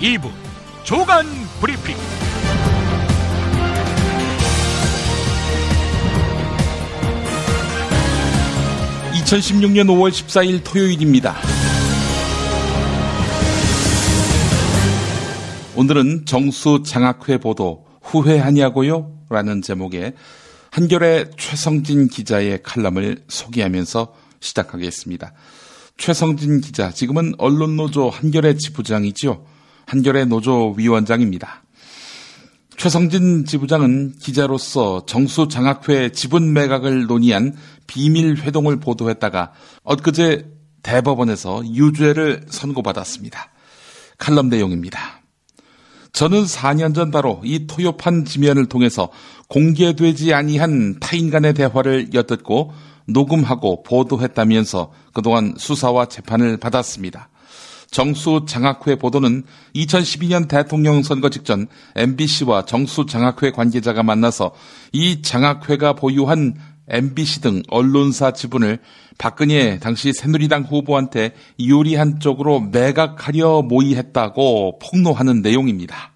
2부 주간 브리핑. 2016년 5월 14일 토요일입니다. 오늘은 정수장학회 보도 후회하냐고요? 라는 제목의 한겨레 최성진 기자의 칼럼을 소개하면서 시작하겠습니다. 최성진 기자, 지금은 언론노조 한겨레 지부장이죠. 한겨레 노조 위원장입니다. 최성진 지부장은 기자로서 정수장학회 지분 매각을 논의한 비밀 회동을 보도했다가 엊그제 대법원에서 유죄를 선고받았습니다. 칼럼 내용입니다. 저는 4년 전 바로 이 토요판 지면을 통해서 공개되지 아니한 타인 간의 대화를 엿듣고 녹음하고 보도했다면서 그동안 수사와 재판을 받았습니다. 정수장학회 보도는 2012년 대통령 선거 직전 MBC와 정수장학회 관계자가 만나서 이 장학회가 보유한 MBC 등 언론사 지분을 박근혜 당시 새누리당 후보한테 유리한 쪽으로 매각하려 모의했다고 폭로하는 내용입니다.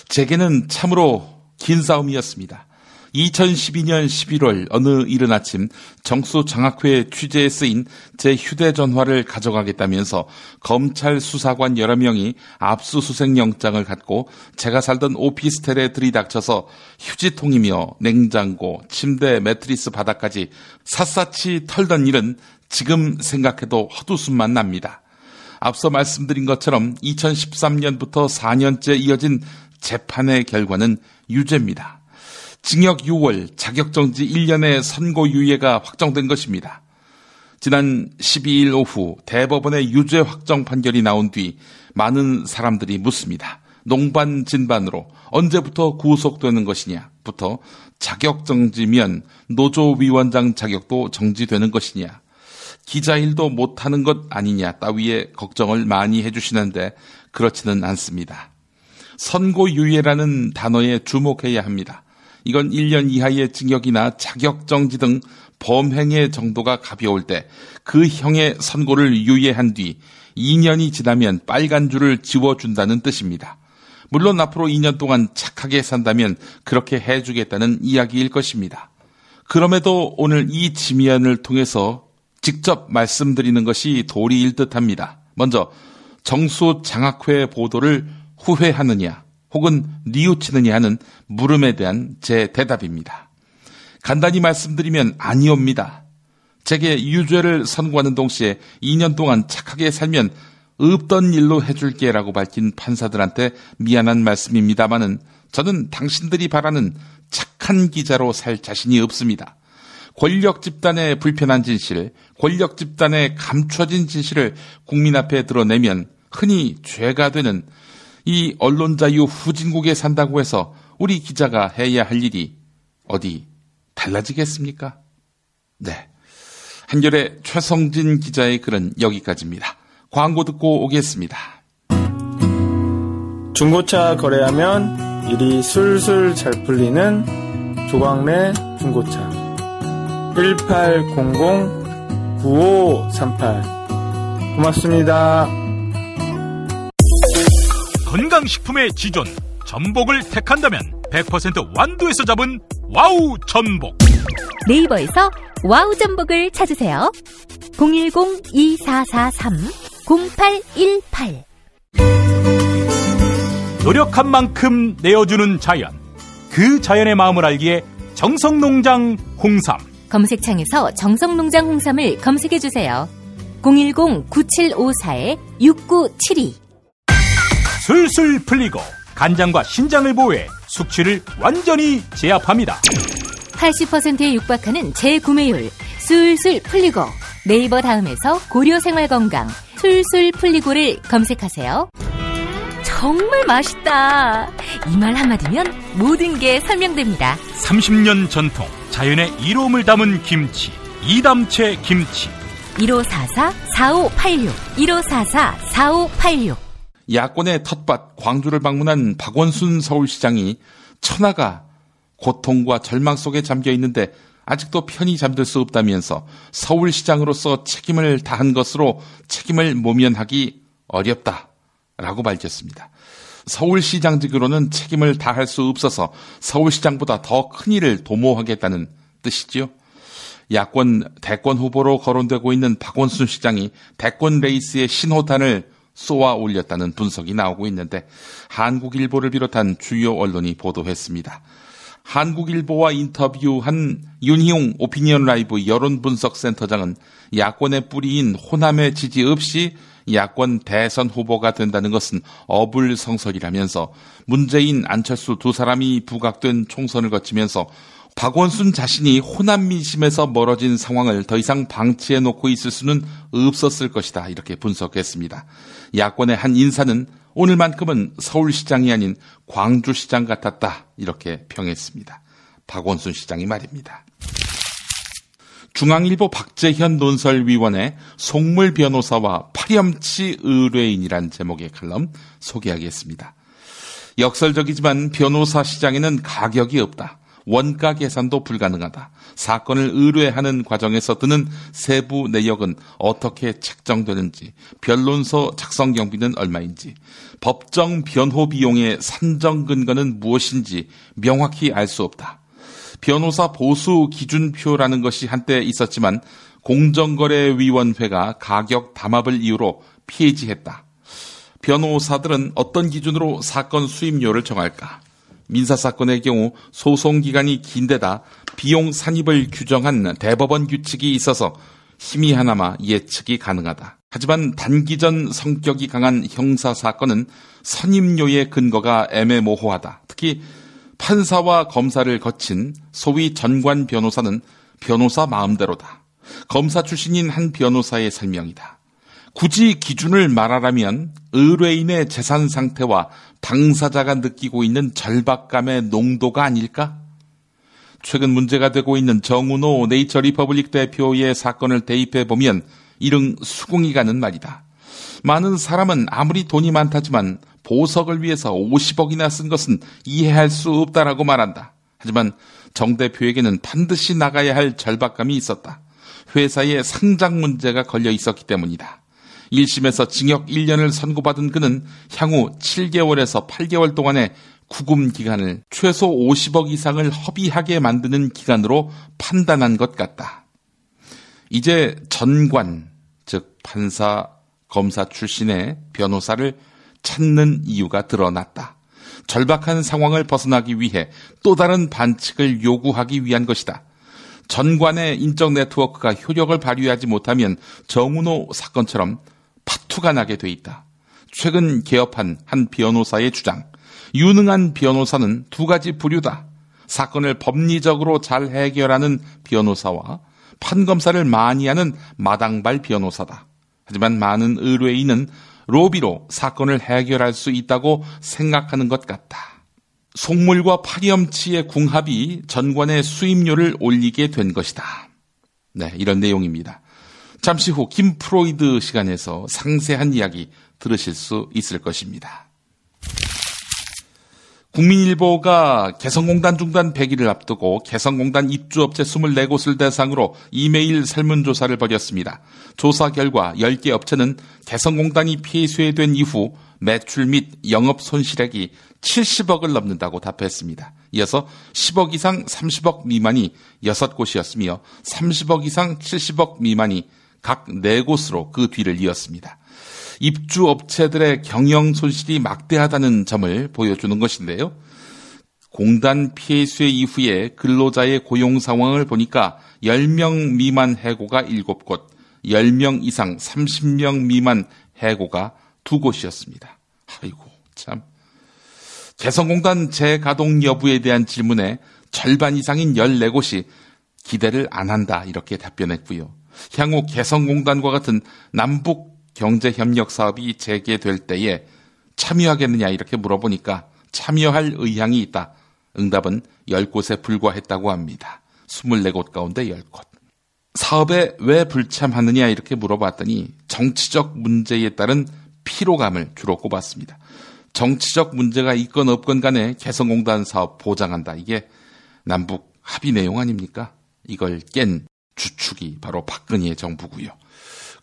제게는 참으로 긴 싸움이었습니다. 2012년 11월 어느 이른 아침 정수장학회 취재에 쓰인 제 휴대전화를 가져가겠다면서 검찰 수사관 여러 명이 압수수색 영장을 갖고 제가 살던 오피스텔에 들이닥쳐서 휴지통이며 냉장고, 침대, 매트리스 바닥까지 샅샅이 털던 일은 지금 생각해도 헛웃음만 납니다. 앞서 말씀드린 것처럼 2013년부터 4년째 이어진 재판의 결과는 유죄입니다. 징역 6월, 자격정지 1년의 선고유예가 확정된 것입니다. 지난 12일 오후 대법원의 유죄 확정 판결이 나온 뒤 많은 사람들이 묻습니다. 농반진반으로 언제부터 구속되는 것이냐부터 자격정지면 노조위원장 자격도 정지되는 것이냐, 기자일도 못하는 것 아니냐 따위의 걱정을 많이 해주시는데 그렇지는 않습니다. 선고유예라는 단어에 주목해야 합니다. 이건 1년 이하의 징역이나 자격정지 등 범행의 정도가 가벼울 때 그 형의 선고를 유예한 뒤 2년이 지나면 빨간 줄을 지워준다는 뜻입니다. 물론 앞으로 2년 동안 착하게 산다면 그렇게 해주겠다는 이야기일 것입니다. 그럼에도 오늘 이 지면을 통해서 직접 말씀드리는 것이 도리일 듯합니다. 먼저 정수장학회 보도를 후회하느냐 혹은 뉘우치느냐 하는 물음에 대한 제 대답입니다. 간단히 말씀드리면 아니옵니다. 제게 유죄를 선고하는 동시에 2년 동안 착하게 살면 없던 일로 해줄게라고 밝힌 판사들한테 미안한 말씀입니다마는 저는 당신들이 바라는 착한 기자로 살 자신이 없습니다. 권력 집단의 불편한 진실, 권력 집단의 감춰진 진실을 국민 앞에 드러내면 흔히 죄가 되는 이 언론자유 후진국에 산다고 해서 우리 기자가 해야 할 일이 어디 달라지겠습니까? 네. 한겨레 최성진 기자의 글은 여기까지입니다. 광고 듣고 오겠습니다. 중고차 거래하면 일이 술술 잘 풀리는 조광래 중고차 1800-9538 고맙습니다. 건강식품의 지존 전복을 택한다면 100% 완도에서 잡은 와우 전복. 네이버에서 와우 전복을 찾으세요. 010-2443-0818 노력한 만큼 내어주는 자연, 그 자연의 마음을 알기에 정성농장 홍삼. 검색창에서 정성농장 홍삼을 검색해주세요. 010-9754-6972 술술 풀리고 간장과 신장을 보호해 숙취를 완전히 제압합니다. 80%에 육박하는 재구매율 술술 풀리고 네이버 다음에서 고려생활건강 술술 풀리고를 검색하세요. 정말 맛있다. 이 말 한마디면 모든 게 설명됩니다. 30년 전통 자연의 이로움을 담은 김치, 이담채 김치. 1544-4586 1544-4586 야권의 텃밭 광주를 방문한 박원순 서울시장이 천하가 고통과 절망 속에 잠겨 있는데 아직도 편히 잠들 수 없다면서 서울시장으로서 책임을 다한 것으로 책임을 모면하기 어렵다 라고 밝혔습니다. 서울시장직으로는 책임을 다할 수 없어서 서울시장보다 더 큰 일을 도모하겠다는 뜻이지요. 야권 대권 후보로 거론되고 있는 박원순 시장이 대권 레이스의 신호탄을 쏘아 올렸다는 분석이 나오고 있는데 한국일보를 비롯한 주요 언론이 보도했습니다. 한국일보와 인터뷰한 윤희용 오피니언 라이브 여론분석센터장은 야권의 뿌리인 호남의 지지 없이 야권 대선 후보가 된다는 것은 어불성설이라면서 문재인, 안철수 두 사람이 부각된 총선을 거치면서 박원순 자신이 호남 민심에서 멀어진 상황을 더 이상 방치해 놓고 있을 수는 없었을 것이다. 이렇게 분석했습니다. 야권의 한 인사는 오늘만큼은 서울시장이 아닌 광주시장 같았다. 이렇게 평했습니다. 박원순 시장이 말입니다. 중앙일보 박재현 논설위원의 송물 변호사와 파렴치 의뢰인이란 제목의 칼럼 소개하겠습니다. 역설적이지만 변호사 시장에는 가격이 없다. 원가 계산도 불가능하다. 사건을 의뢰하는 과정에서 드는 세부 내역은 어떻게 책정되는지, 변론서 작성 경비는 얼마인지, 법정 변호 비용의 산정 근거는 무엇인지 명확히 알 수 없다. 변호사 보수 기준표라는 것이 한때 있었지만 공정거래위원회가 가격 담합을 이유로 폐지했다. 변호사들은 어떤 기준으로 사건 수임료를 정할까? 민사사건의 경우 소송기간이 긴데다 비용 산입을 규정한 대법원 규칙이 있어서 힘이 하나마 예측이 가능하다. 하지만 단기전 성격이 강한 형사사건은 선임료의 근거가 애매모호하다. 특히 판사와 검사를 거친 소위 전관 변호사는 변호사 마음대로다. 검사 출신인 한 변호사의 설명이다. 굳이 기준을 말하라면 의뢰인의 재산 상태와 당사자가 느끼고 있는 절박감의 농도가 아닐까? 최근 문제가 되고 있는 정운호 네이처 리퍼블릭 대표의 사건을 대입해보면 이릉 수긍이 가는 말이다. 많은 사람은 아무리 돈이 많다지만 보석을 위해서 50억이나 쓴 것은 이해할 수 없다라고 말한다. 하지만 정 대표에게는 반드시 나가야 할 절박감이 있었다. 회사의 상장 문제가 걸려 있었기 때문이다. 1심에서 징역 1년을 선고받은 그는 향후 7개월에서 8개월 동안의 구금 기간을 최소 50억 이상을 허비하게 만드는 기간으로 판단한 것 같다. 이제 전관, 즉 판사, 검사 출신의 변호사를 찾는 이유가 드러났다. 절박한 상황을 벗어나기 위해 또 다른 반칙을 요구하기 위한 것이다. 전관의 인적 네트워크가 효력을 발휘하지 못하면 정운호 사건처럼 파투가 나게 돼 있다. 최근 개업한 한 변호사의 주장. 유능한 변호사는 두 가지 부류다. 사건을 법리적으로 잘 해결하는 변호사와 판검사를 많이 하는 마당발 변호사다. 하지만 많은 의뢰인은 로비로 사건을 해결할 수 있다고 생각하는 것 같다. 속물과 파렴치의 궁합이 전관의 수임료를 올리게 된 것이다. 네, 이런 내용입니다. 잠시 후 김프로이드 시간에서 상세한 이야기 들으실 수 있을 것입니다. 국민일보가 개성공단 중단 100일을 앞두고 개성공단 입주업체 24곳을 대상으로 이메일 설문조사를 벌였습니다. 조사 결과 10개 업체는 개성공단이 폐쇄된 이후 매출 및 영업 손실액이 70억을 넘는다고 답했습니다. 이어서 10억 이상 30억 미만이 6곳이었으며 30억 이상 70억 미만이 각 4곳으로 그 뒤를 이었습니다. 입주업체들의 경영 손실이 막대하다는 점을 보여주는 것인데요. 공단 폐쇄 이후에 근로자의 고용 상황을 보니까 10명 미만 해고가 7곳, 10명 이상 30명 미만 해고가 2곳이었습니다. 아이고 참. 개성공단 재가동 여부에 대한 질문에 절반 이상인 14곳이 기대를 안 한다 이렇게 답변했고요. 향후 개성공단과 같은 남북 경제협력 사업이 재개될 때에 참여하겠느냐 이렇게 물어보니까 참여할 의향이 있다. 응답은 10곳에 불과했다고 합니다. 24곳 가운데 10곳. 사업에 왜 불참하느냐 이렇게 물어봤더니 정치적 문제에 따른 피로감을 주로 꼽았습니다. 정치적 문제가 있건 없건 간에 개성공단 사업 보장한다. 이게 남북 합의 내용 아닙니까? 이걸 깬 주축이 바로 박근혜 정부고요.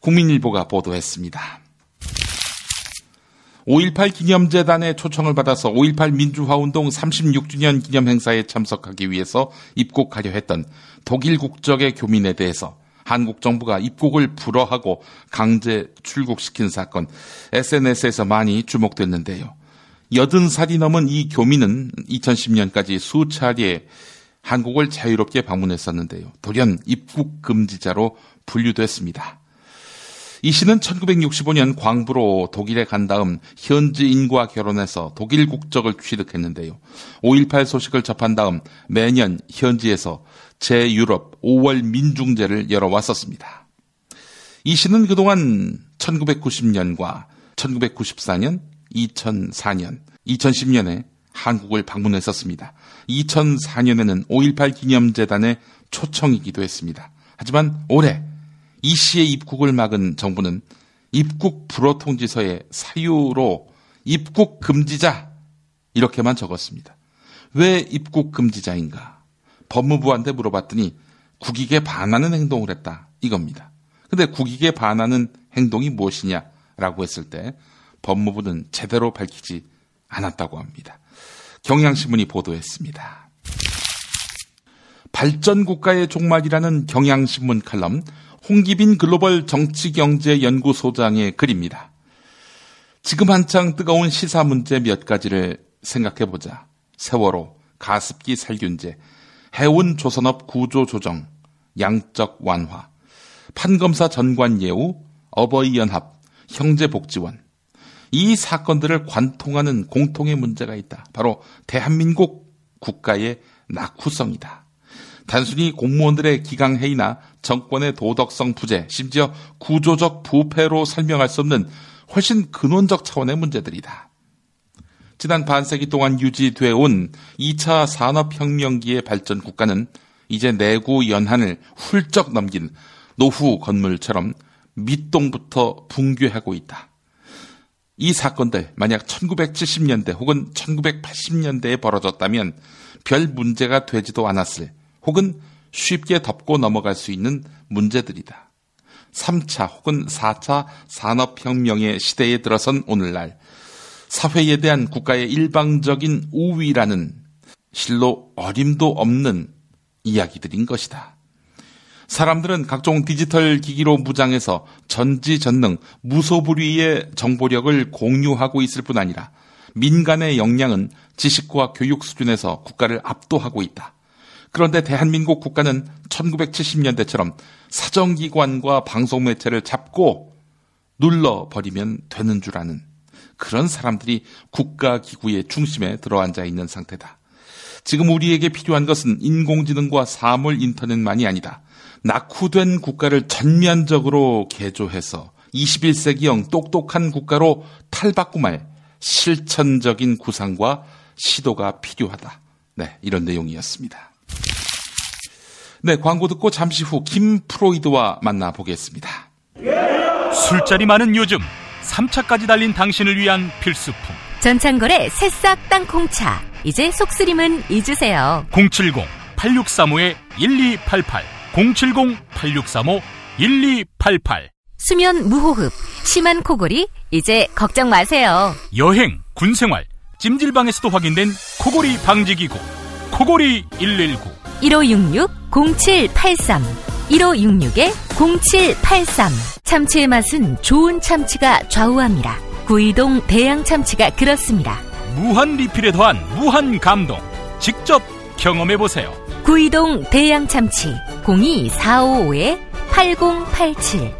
국민일보가 보도했습니다. 5.18 기념재단의 초청을 받아서 5.18 민주화운동 36주년 기념 행사에 참석하기 위해서 입국하려 했던 독일 국적의 교민에 대해서 한국 정부가 입국을 불허하고 강제 출국시킨 사건, SNS에서 많이 주목됐는데요. 80살이 넘은 이 교민은 2010년까지 수차례 한국을 자유롭게 방문했었는데요. 돌연 입국 금지자로 분류됐습니다. 이 씨는 1965년 광부로 독일에 간 다음 현지인과 결혼해서 독일 국적을 취득했는데요. 5.18 소식을 접한 다음 매년 현지에서 제-유럽 5월 민중제를 열어왔었습니다. 이 씨는 그동안 1990년과 1994년, 2004년, 2010년에 한국을 방문했었습니다. 2004년에는 5.18 기념재단의 초청이기도 했습니다. 하지만 올해 이 씨의 입국을 막은 정부는 입국 불허 통지서에 사유로 입국 금지자 이렇게만 적었습니다. 왜 입국 금지자인가? 법무부한테 물어봤더니 국익에 반하는 행동을 했다 이겁니다. 근데 국익에 반하는 행동이 무엇이냐라고 했을 때 법무부는 제대로 밝히지 않았다고 합니다. 경향신문이 보도했습니다. 발전국가의 종말이라는 경향신문 칼럼 홍기빈 글로벌 정치경제연구소장의 글입니다. 지금 한창 뜨거운 시사 문제 몇 가지를 생각해보자. 세월호, 가습기 살균제, 해운 조선업 구조조정, 양적 완화, 판검사 전관 예우, 어버이 연합, 형제복지원. 이 사건들을 관통하는 공통의 문제가 있다. 바로 대한민국 국가의 낙후성이다. 단순히 공무원들의 기강해이나 정권의 도덕성 부재, 심지어 구조적 부패로 설명할 수 없는 훨씬 근원적 차원의 문제들이다. 지난 반세기 동안 유지되어 온 2차 산업혁명기의 발전 국가는 이제 내구 연한을 훌쩍 넘긴 노후 건물처럼 밑동부터 붕괴하고 있다. 이 사건들 만약 1970년대 혹은 1980년대에 벌어졌다면 별 문제가 되지도 않았을 혹은 쉽게 덮고 넘어갈 수 있는 문제들이다. 3차 혹은 4차 산업혁명의 시대에 들어선 오늘날 사회에 대한 국가의 일방적인 우위라는 실로 어림도 없는 이야기들인 것이다. 사람들은 각종 디지털 기기로 무장해서 전지전능 무소불위의 정보력을 공유하고 있을 뿐 아니라 민간의 역량은 지식과 교육 수준에서 국가를 압도하고 있다. 그런데 대한민국 국가는 1970년대처럼 사정기관과 방송매체를 잡고 눌러버리면 되는 줄 아는 그런 사람들이 국가기구의 중심에 들어앉아 있는 상태다. 지금 우리에게 필요한 것은 인공지능과 사물 인터넷만이 아니다. 낙후된 국가를 전면적으로 개조해서 21세기형 똑똑한 국가로 탈바꿈할 실천적인 구상과 시도가 필요하다. 네, 이런 내용이었습니다. 네, 광고 듣고 잠시 후 김프로이드와 만나보겠습니다. 술자리 많은 요즘 3차까지 달린 당신을 위한 필수품 전창걸의 새싹 땅콩차. 이제 속쓰림은 잊으세요. 070-8635-1288 070-8635-1288 수면 무호흡, 심한 코골이 이제 걱정 마세요. 여행, 군생활, 찜질방에서도 확인된 코골이 방지기구 코골이 119 1566-0783 1566-0783 참치의 맛은 좋은 참치가 좌우합니다. 구이동 대양 참치가 그렇습니다. 무한 리필에 더한 무한 감동 직접 경험해보세요. 구이동 대양 참치 02-455-8087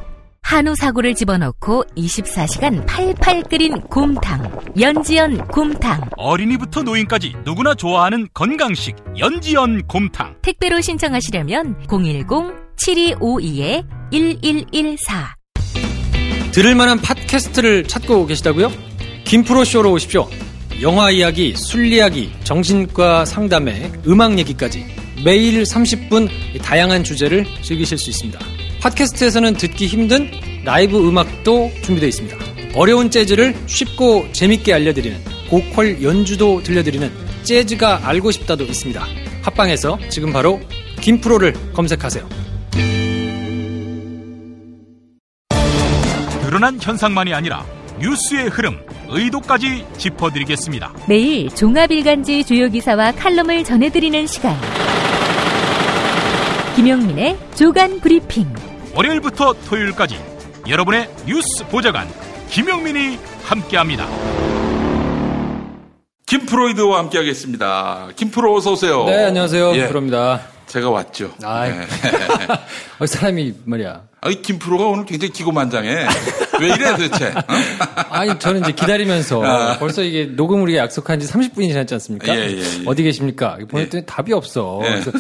한우 사고를 집어넣고 24시간 팔팔 끓인 곰탕 연지연 곰탕. 어린이부터 노인까지 누구나 좋아하는 건강식 연지연 곰탕. 택배로 신청하시려면 010-7252-1114 들을만한 팟캐스트를 찾고 계시다고요? 김프로쇼로 오십시오. 영화 이야기, 술 이야기, 정신과 상담에 음악 얘기까지 매일 30분 다양한 주제를 즐기실 수 있습니다. 팟캐스트에서는 듣기 힘든 라이브 음악도 준비되어 있습니다. 어려운 재즈를 쉽고 재밌게 알려드리는 보컬 연주도 들려드리는 재즈가 알고 싶다도 있습니다. 팟빵에서 지금 바로 김프로를 검색하세요. 드러난 현상만이 아니라 뉴스의 흐름, 의도까지 짚어드리겠습니다. 매일 종합일간지 주요 기사와 칼럼을 전해드리는 시간. 김용민의 조간 브리핑. 월요일부터 토요일까지 여러분의 뉴스 보좌관 김용민이 함께합니다. 김프로이드와 함께하겠습니다. 김프로 어서 오세요. 네, 안녕하세요. 예. 김프로입니다. 제가 왔죠. 네. 사람이 말이야. 아니, 김프로가 오늘 굉장히 기고만장해. 왜 이래 도대체? 아니, 저는 이제 기다리면서 벌써 이게 녹음 우리가 약속한 지 30분이 지났지 않습니까? 예. 어디 계십니까? 보냈더니 답이 없어. 예. 그래서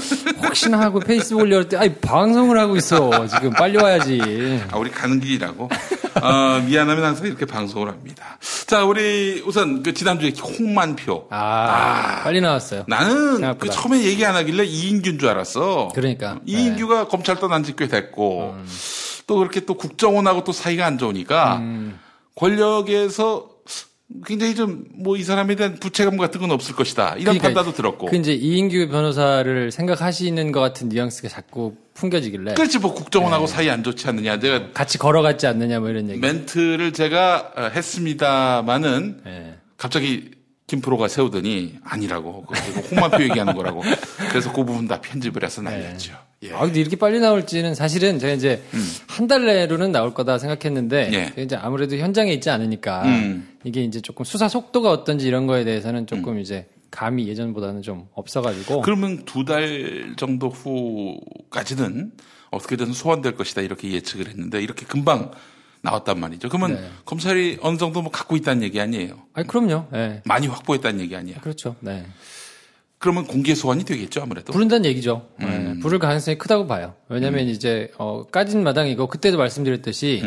혹시나 하고 페이스북 올렸을 때, 아니, 방송을 하고 있어. 지금 빨리 와야지. 우리 가는 길이라고. 미안하면 항상 이렇게 방송을 합니다. 자, 우리 우선 그 지난주에 홍만표. 빨리 나왔어요. 나는 생각보다. 그 처음에 얘기 안 하길래 이인규인 줄 알았어. 그러니까. 이인규가 검찰 떠난 지 꽤 됐고 또 그렇게 또 국정원하고 또 사이가 안 좋으니까 권력에서 굉장히 좀 뭐 이 사람에 대한 부채감 같은 건 없을 것이다. 이런 판단도 들었고. 그 이제 이인규 변호사를 생각하시는 것 같은 뉘앙스가 자꾸 풍겨지길래. 그렇지 뭐 국정원하고 사이 안 좋지 않느냐. 제가 같이 걸어갔지 않느냐 뭐 이런 얘기. 멘트를 제가 했습니다마는 네. 갑자기 김프로가 세우더니 아니라고. 그리고 홍만표 얘기하는 거라고. 그래서 그 부분 다 편집을 해서 날렸죠. 예. 근데 이렇게 빨리 나올지는 사실은 제가 이제 한 달 내로는 나올 거다 생각했는데 예. 제가 이제 아무래도 현장에 있지 않으니까 이게 이제 조금 수사 속도가 어떤지 이런 거에 대해서는 조금 이제 감이 예전보다는 좀 없어가지고. 그러면 2달 정도 후까지는 어떻게든 소환될 것이다 이렇게 예측을 했는데 이렇게 금방 나왔단 말이죠. 그러면 네. 검찰이 어느 정도 뭐 갖고 있다는 얘기 아니에요? 아니 그럼요. 네. 많이 확보했다는 얘기 아니야? 그렇죠. 네. 그러면 공개 소환이 되겠죠 아무래도? 부른다는 얘기죠. 네. 부를 가능성이 크다고 봐요. 왜냐하면 이제 까진 마당이고 그때도 말씀드렸듯이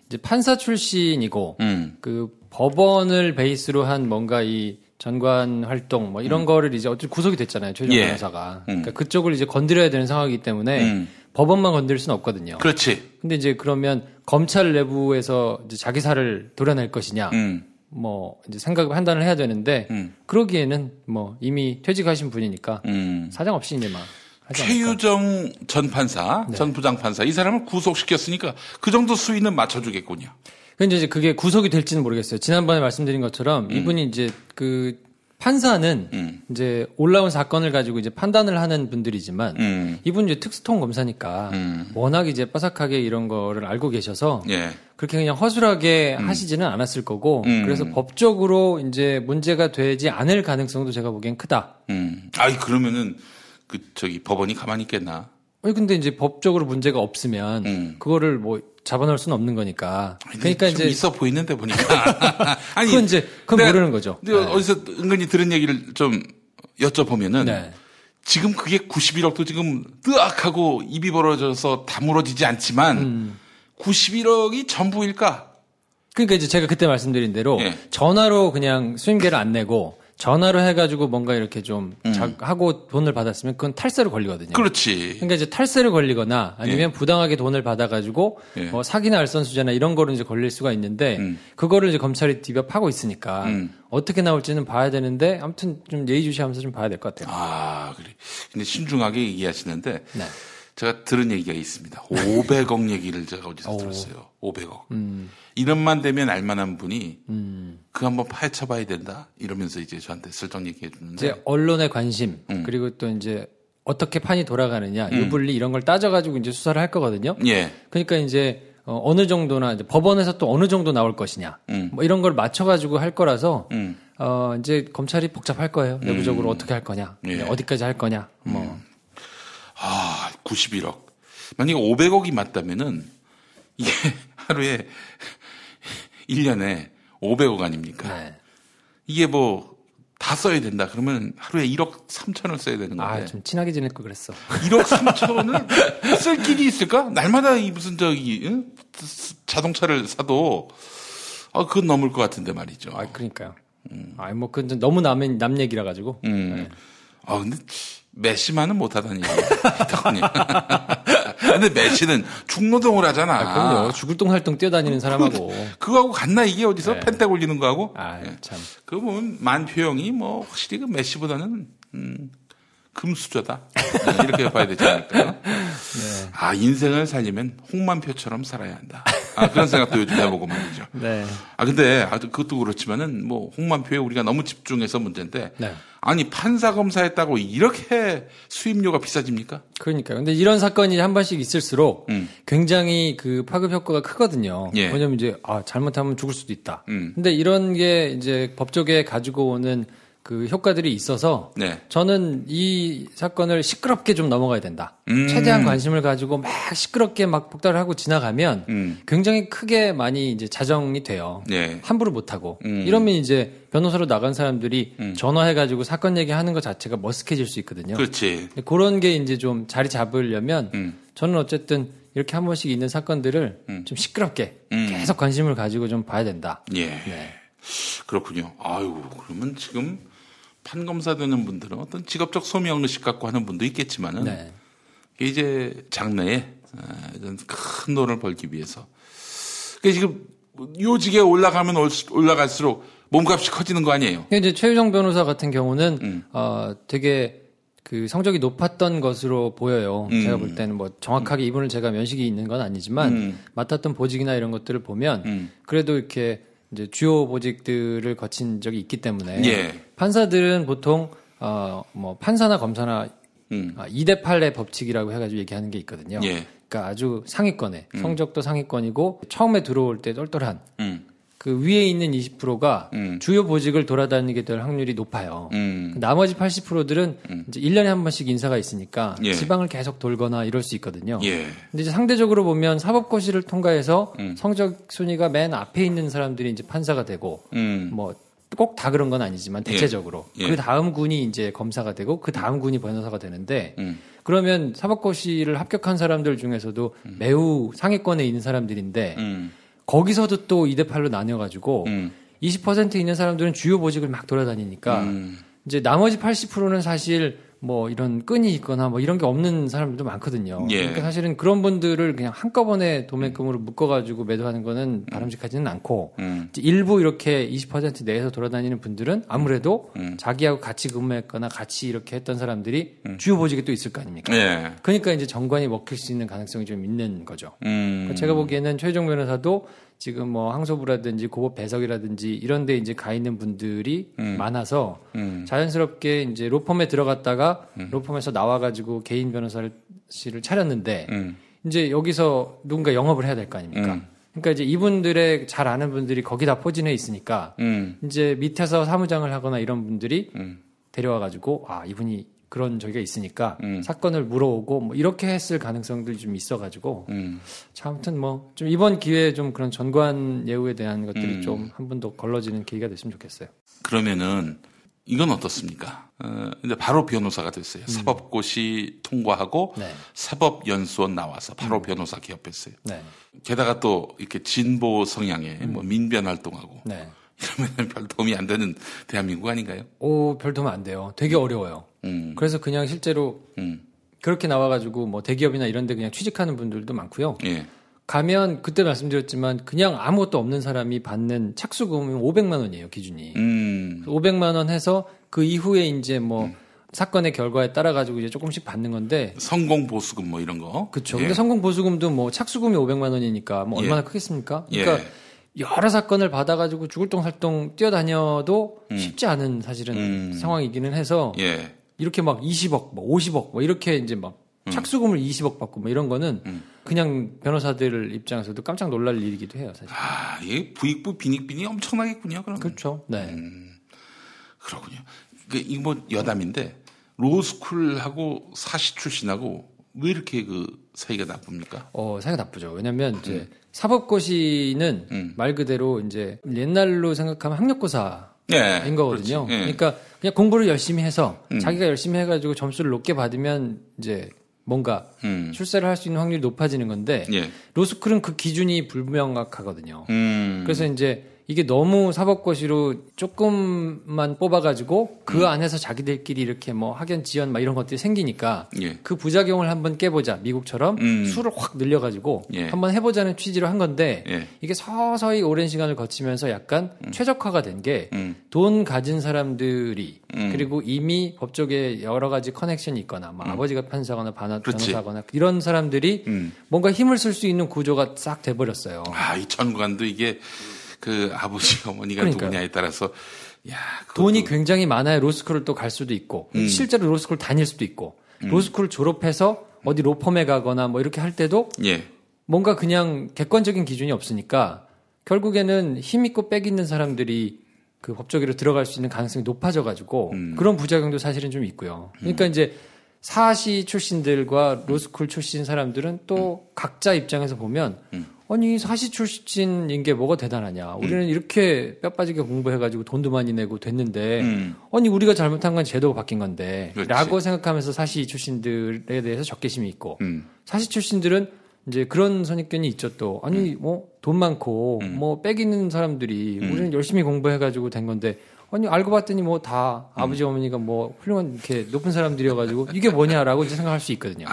이제 판사 출신이고 그 법원을 베이스로 한 뭔가 이 전관 활동 뭐 이런 거를 이제 어쨌든 구속이 됐잖아요. 최종 예. 변호사가. 그러니까 그쪽을 이제 건드려야 되는 상황이기 때문에 법원만 건드릴 수는 없거든요. 그렇지. 근데 이제 그러면 검찰 내부에서 이제 자기 살을 도려낼 것이냐. 뭐 이제 판단을 해야 되는데 그러기에는 뭐 이미 퇴직하신 분이니까 사정 없이 이제 막 하지 않을까. 최유정 전 판사, 네. 전 부장판사 이 사람을 구속시켰으니까 그 정도 수위는 맞춰주겠군요. 근데 이제 그게 구속이 될지는 모르겠어요. 지난번에 말씀드린 것처럼 이분이 이제 그 판사는 이제 올라온 사건을 가지고 이제 판단을 하는 분들이지만 이분 이제 특수통 검사니까 워낙 이제 빠삭하게 이런 거를 알고 계셔서 예. 그렇게 그냥 허술하게 하시지는 않았을 거고 그래서 법적으로 이제 문제가 되지 않을 가능성도 제가 보기엔 크다. 아이 그러면은 법원이 가만히 있겠나? 근데 이제 법적으로 문제가 없으면 그거를 뭐 잡아놓을 수는 없는 거니까. 그러니까 좀 이제 있어 보이는데 보니까. 아니, 그건 모르는 거죠. 근데 어디서 은근히 들은 얘기를 좀 여쭤보면은 네. 지금 그게 91억도 지금 뜨악하고 입이 벌어져서 다물어지지 않지만 91억이 전부일까? 그러니까 이제 제가 그때 말씀드린 대로 예. 전화로 그냥 수임계를 안 내고 전화로 해가지고 뭔가 이렇게 좀 하고 돈을 받았으면 그건 탈세로 걸리거든요. 그렇지. 그러니까 이제 탈세를 걸리거나 아니면 부당하게 돈을 받아가지고 뭐 사기나 알선수재나 이런 거를 이제 걸릴 수가 있는데 그거를 이제 검찰이 뒤벼 파고 있으니까 어떻게 나올지는 봐야 되는데 아무튼 좀 예의주시하면서 좀 봐야 될 것 같아요. 아, 그래. 근데 신중하게 얘기하시는데 네. 제가 들은 얘기가 있습니다. 500억 얘기를 제가 어디서 들었어요. 500억. 이름만 되면 알만한 분이 그거 한번 파헤쳐봐야 된다 이러면서 이제 저한테 슬쩍 얘기해 주는데 이제 언론의 관심 그리고 또 이제 어떻게 판이 돌아가느냐 유불리 이런 걸 따져가지고 이제 수사를 할 거거든요. 예. 그러니까 이제 어느 정도나 이제 법원에서 또 어느 정도 나올 것이냐 뭐 이런 걸 맞춰가지고 할 거라서 이제 검찰이 복잡할 거예요. 내부적으로 어떻게 할 거냐, 예. 어디까지 할 거냐, 뭐. 91억. 만약에 500억이 맞다면은 이게 하루에 1년에 500억 아닙니까? 네. 이게 뭐 다 써야 된다. 그러면 하루에 1억 3천을 써야 되는 건데. 좀 친하게 지낼 걸 그랬어. 1억 3천을 쓸 길이 있을까? 날마다 이 무슨 자동차를 사도 그건 넘을 것 같은데 말이죠. 그러니까요. 뭐 그건 너무 남 얘기라 가지고. 네. 근데 메시만은 못하다니. 근데 메시는 중노동을 하잖아. 그럼요. 죽을 똥 활동 뛰어다니는 사람하고. 그거하고 같나 이게 어디서 네. 펜타 올리는 거하고? 참. 그거 보면 만표형이 뭐 확실히 그 메시보다는 금수저다. 이렇게 봐야 되지 않을까요? 네. 아, 인생을 살려면 홍만표처럼 살아야 한다. 그런 생각도 요즘 해보고 말이죠. 네. 근데 그것도 그렇지만은 뭐 홍만표에 우리가 너무 집중해서 문제인데 네. 아니 판사 검사했다고 이렇게 수임료가 비싸집니까? 그러니까요. 근데 이런 사건이 한 번씩 있을수록 굉장히 그 파급 효과가 크거든요. 예. 왜냐면 이제 잘못하면 죽을 수도 있다. 근데 이런 게 이제 법조계에 가지고 오는 그 효과들이 있어서 네. 저는 이 사건을 시끄럽게 좀 넘어가야 된다. 최대한 관심을 가지고 막 시끄럽게 막 폭발을 하고 지나가면 굉장히 크게 많이 이제 자정이 돼요. 네. 함부로 못하고. 이러면 이제 변호사로 나간 사람들이 전화해가지고 사건 얘기하는 것 자체가 머쓱해질 수 있거든요. 그렇지. 그런 게 이제 좀 자리 잡으려면 저는 어쨌든 이렇게 한 번씩 있는 사건들을 좀 시끄럽게 계속 관심을 가지고 좀 봐야 된다. 예. 네. 그렇군요. 아유, 그러면 지금 판검사 되는 분들은 어떤 직업적 소명의식 갖고 하는 분도 있겠지만은 네. 이제 장래에 큰 돈을 벌기 위해서. 지금 요직에 올라가면 올라갈수록 몸값이 커지는 거 아니에요? 이제 최유정 변호사 같은 경우는 되게 그 성적이 높았던 것으로 보여요. 제가 볼 때는 뭐 정확하게 이분을 제가 면식이 있는 건 아니지만 맡았던 보직이나 이런 것들을 보면 그래도 이렇게 이제 주요 보직들을 거친 적이 있기 때문에 예. 판사들은 보통 뭐 판사나 검사나 2대 8의 법칙이라고 해가지고 얘기하는 게 있거든요. 예. 그러니까 아주 상위권에 성적도 상위권이고 처음에 들어올 때 똘똘한 그 위에 있는 20%가 주요 보직을 돌아다니게 될 확률이 높아요. 나머지 80%들은 이제 1년에 한 번씩 인사가 있으니까 예. 지방을 계속 돌거나 이럴 수 있거든요. 예. 근데 이제 상대적으로 보면 사법고시를 통과해서 성적 순위가 맨 앞에 있는 사람들이 이제 판사가 되고 뭐 꼭 다 그런 건 아니지만 대체적으로 예. 그 다음 군이 이제 검사가 되고 그 다음 군이 변호사가 되는데 그러면 사법고시를 합격한 사람들 중에서도 매우 상위권에 있는 사람들인데 거기서도 또 2대 8로 나뉘어가지고 20% 있는 사람들은 주요 보직을 막 돌아다니니까 이제 나머지 80%는 사실 뭐 이런 끈이 있거나 뭐 이런 게 없는 사람들도 많거든요. 예. 그러니까 사실은 그런 분들을 그냥 한꺼번에 도매금으로 묶어가지고 매도하는 거는 바람직하지는 않고 이제 일부 이렇게 20% 내에서 돌아다니는 분들은 아무래도 자기하고 같이 근무했거나 같이 이렇게 했던 사람들이 주요 보직에 또 있을 거 아닙니까? 예. 그러니까 이제 정관이 먹힐 수 있는 가능성이 좀 있는 거죠. 그러니까 제가 보기에는 최유정 변호사도 지금 뭐 항소부라든지 고법 배석이라든지 이런 데 이제 가 있는 분들이 많아서 자연스럽게 이제 로펌에 들어갔다가 로펌에서 나와가지고 개인 변호사를 차렸는데 이제 여기서 누군가 영업을 해야 될 거 아닙니까? 그러니까 이제 이분들의 잘 아는 분들이 거기다 포진해 있으니까 이제 밑에서 사무장을 하거나 이런 분들이 데려와가지고 이분이 그런 저기가 있으니까 사건을 물어오고 뭐 이렇게 했을 가능성들이 좀 있어가지고 자, 아무튼 뭐 좀 이번 기회에 좀 그런 전관 예우에 대한 것들이 좀 한 번 더 걸러지는 계기가 됐으면 좋겠어요. 그러면은 이건 어떻습니까? 근데 바로 변호사가 됐어요. 사법고시 통과하고 네. 사법연수원 나와서 바로 변호사 개업했어요. 네. 게다가 또 이렇게 진보 성향의 뭐 민변 활동하고 네. 이러면 별 도움이 안 되는 대한민국 아닌가요? 별 도움 안 돼요. 되게 어려워요. 그래서 그냥 실제로 그렇게 나와가지고 뭐 대기업이나 이런 데 그냥 취직하는 분들도 많고요. 예. 가면 그때 말씀드렸지만 그냥 아무것도 없는 사람이 받는 착수금이 500만 원이에요, 기준이. 500만 원 해서 그 이후에 이제 뭐 사건의 결과에 따라 가지고 이제 조금씩 받는 건데 성공 보수금 뭐 이런 거. 그렇죠. 예. 근데 성공 보수금도 뭐 착수금이 500만 원이니까 뭐 얼마나 예. 크겠습니까? 그러니까 여러 사건을 받아가지고 죽을똥살똥 뛰어다녀도 쉽지 않은 사실은 상황이기는 해서 예. 이렇게 막 20억, 뭐 50억, 뭐 이렇게 이제 막 착수금을 20억 받고 뭐 이런 거는 그냥 변호사들 입장에서도 깜짝 놀랄 일이기도 해요, 사실. 이 부익부 빈익빈이 엄청나겠군요, 그럼. 그렇죠. 네. 그렇군요. 이 뭐 여담인데 로스쿨하고 사시 출신하고 왜 이렇게 그 사이가 나쁩니까? 사이가 나쁘죠. 왜냐면 이제 사법고시는 말 그대로 이제 옛날로 생각하면 학력고사 인 거거든요. 예. 그러니까 그냥 공부를 열심히 해서 자기가 열심히 해가지고 점수를 높게 받으면 이제 뭔가 출세를 할 수 있는 확률이 높아지는 건데 예. 로스쿨은 그 기준이 불명확하거든요. 그래서 이제 이게 너무 사법고시로 조금만 뽑아가지고 그 안에서 자기들끼리 이렇게 뭐 학연 지연 막 이런 것들이 생기니까 예. 그 부작용을 한번 깨보자. 미국처럼 수를 확 늘려가지고 예. 한번 해보자는 취지로 한 건데 예. 이게 서서히 오랜 시간을 거치면서 약간 최적화가 된 게 돈 가진 사람들이 그리고 이미 법조계에 여러 가지 커넥션이 있거나 뭐 아버지가 판사거나 변호사거나 이런 사람들이 뭔가 힘을 쓸 수 있는 구조가 싹 돼버렸어요. 이 전관도 이게 그 아버지 어머니가 그러니까요. 누구냐에 따라서 돈이 굉장히 많아야 로스쿨을 또 갈 수도 있고 실제로 로스쿨 다닐 수도 있고 로스쿨 졸업해서 어디 로펌에 가거나 뭐 이렇게 할 때도 예. 뭔가 그냥 객관적인 기준이 없으니까 결국에는 힘 있고 빽 있는 사람들이 그 법조계로 들어갈 수 있는 가능성이 높아져가지고 그런 부작용도 사실은 좀 있고요. 그러니까 이제 사시 출신들과 로스쿨 출신 사람들은 또 각자 입장에서 보면 아니 사시 출신인 게 뭐가 대단하냐. 우리는 이렇게 뼈 빠지게 공부해가지고 돈도 많이 내고 됐는데 아니 우리가 잘못한 건 제도가 바뀐 건데 그렇지. 라고 생각하면서 사시 출신들에 대해서 적개심이 있고 사시 출신들은 이제 그런 선입견이 있죠 또. 아니 뭐 돈 많고 뭐 빽 있는 사람들이 우리는 열심히 공부해가지고 된 건데 아니 알고 봤더니 뭐 다 아버지 어머니가 뭐 훌륭한 이렇게 높은 사람들이어가지고 이게 뭐냐라고 이제 생각할 수 있거든요.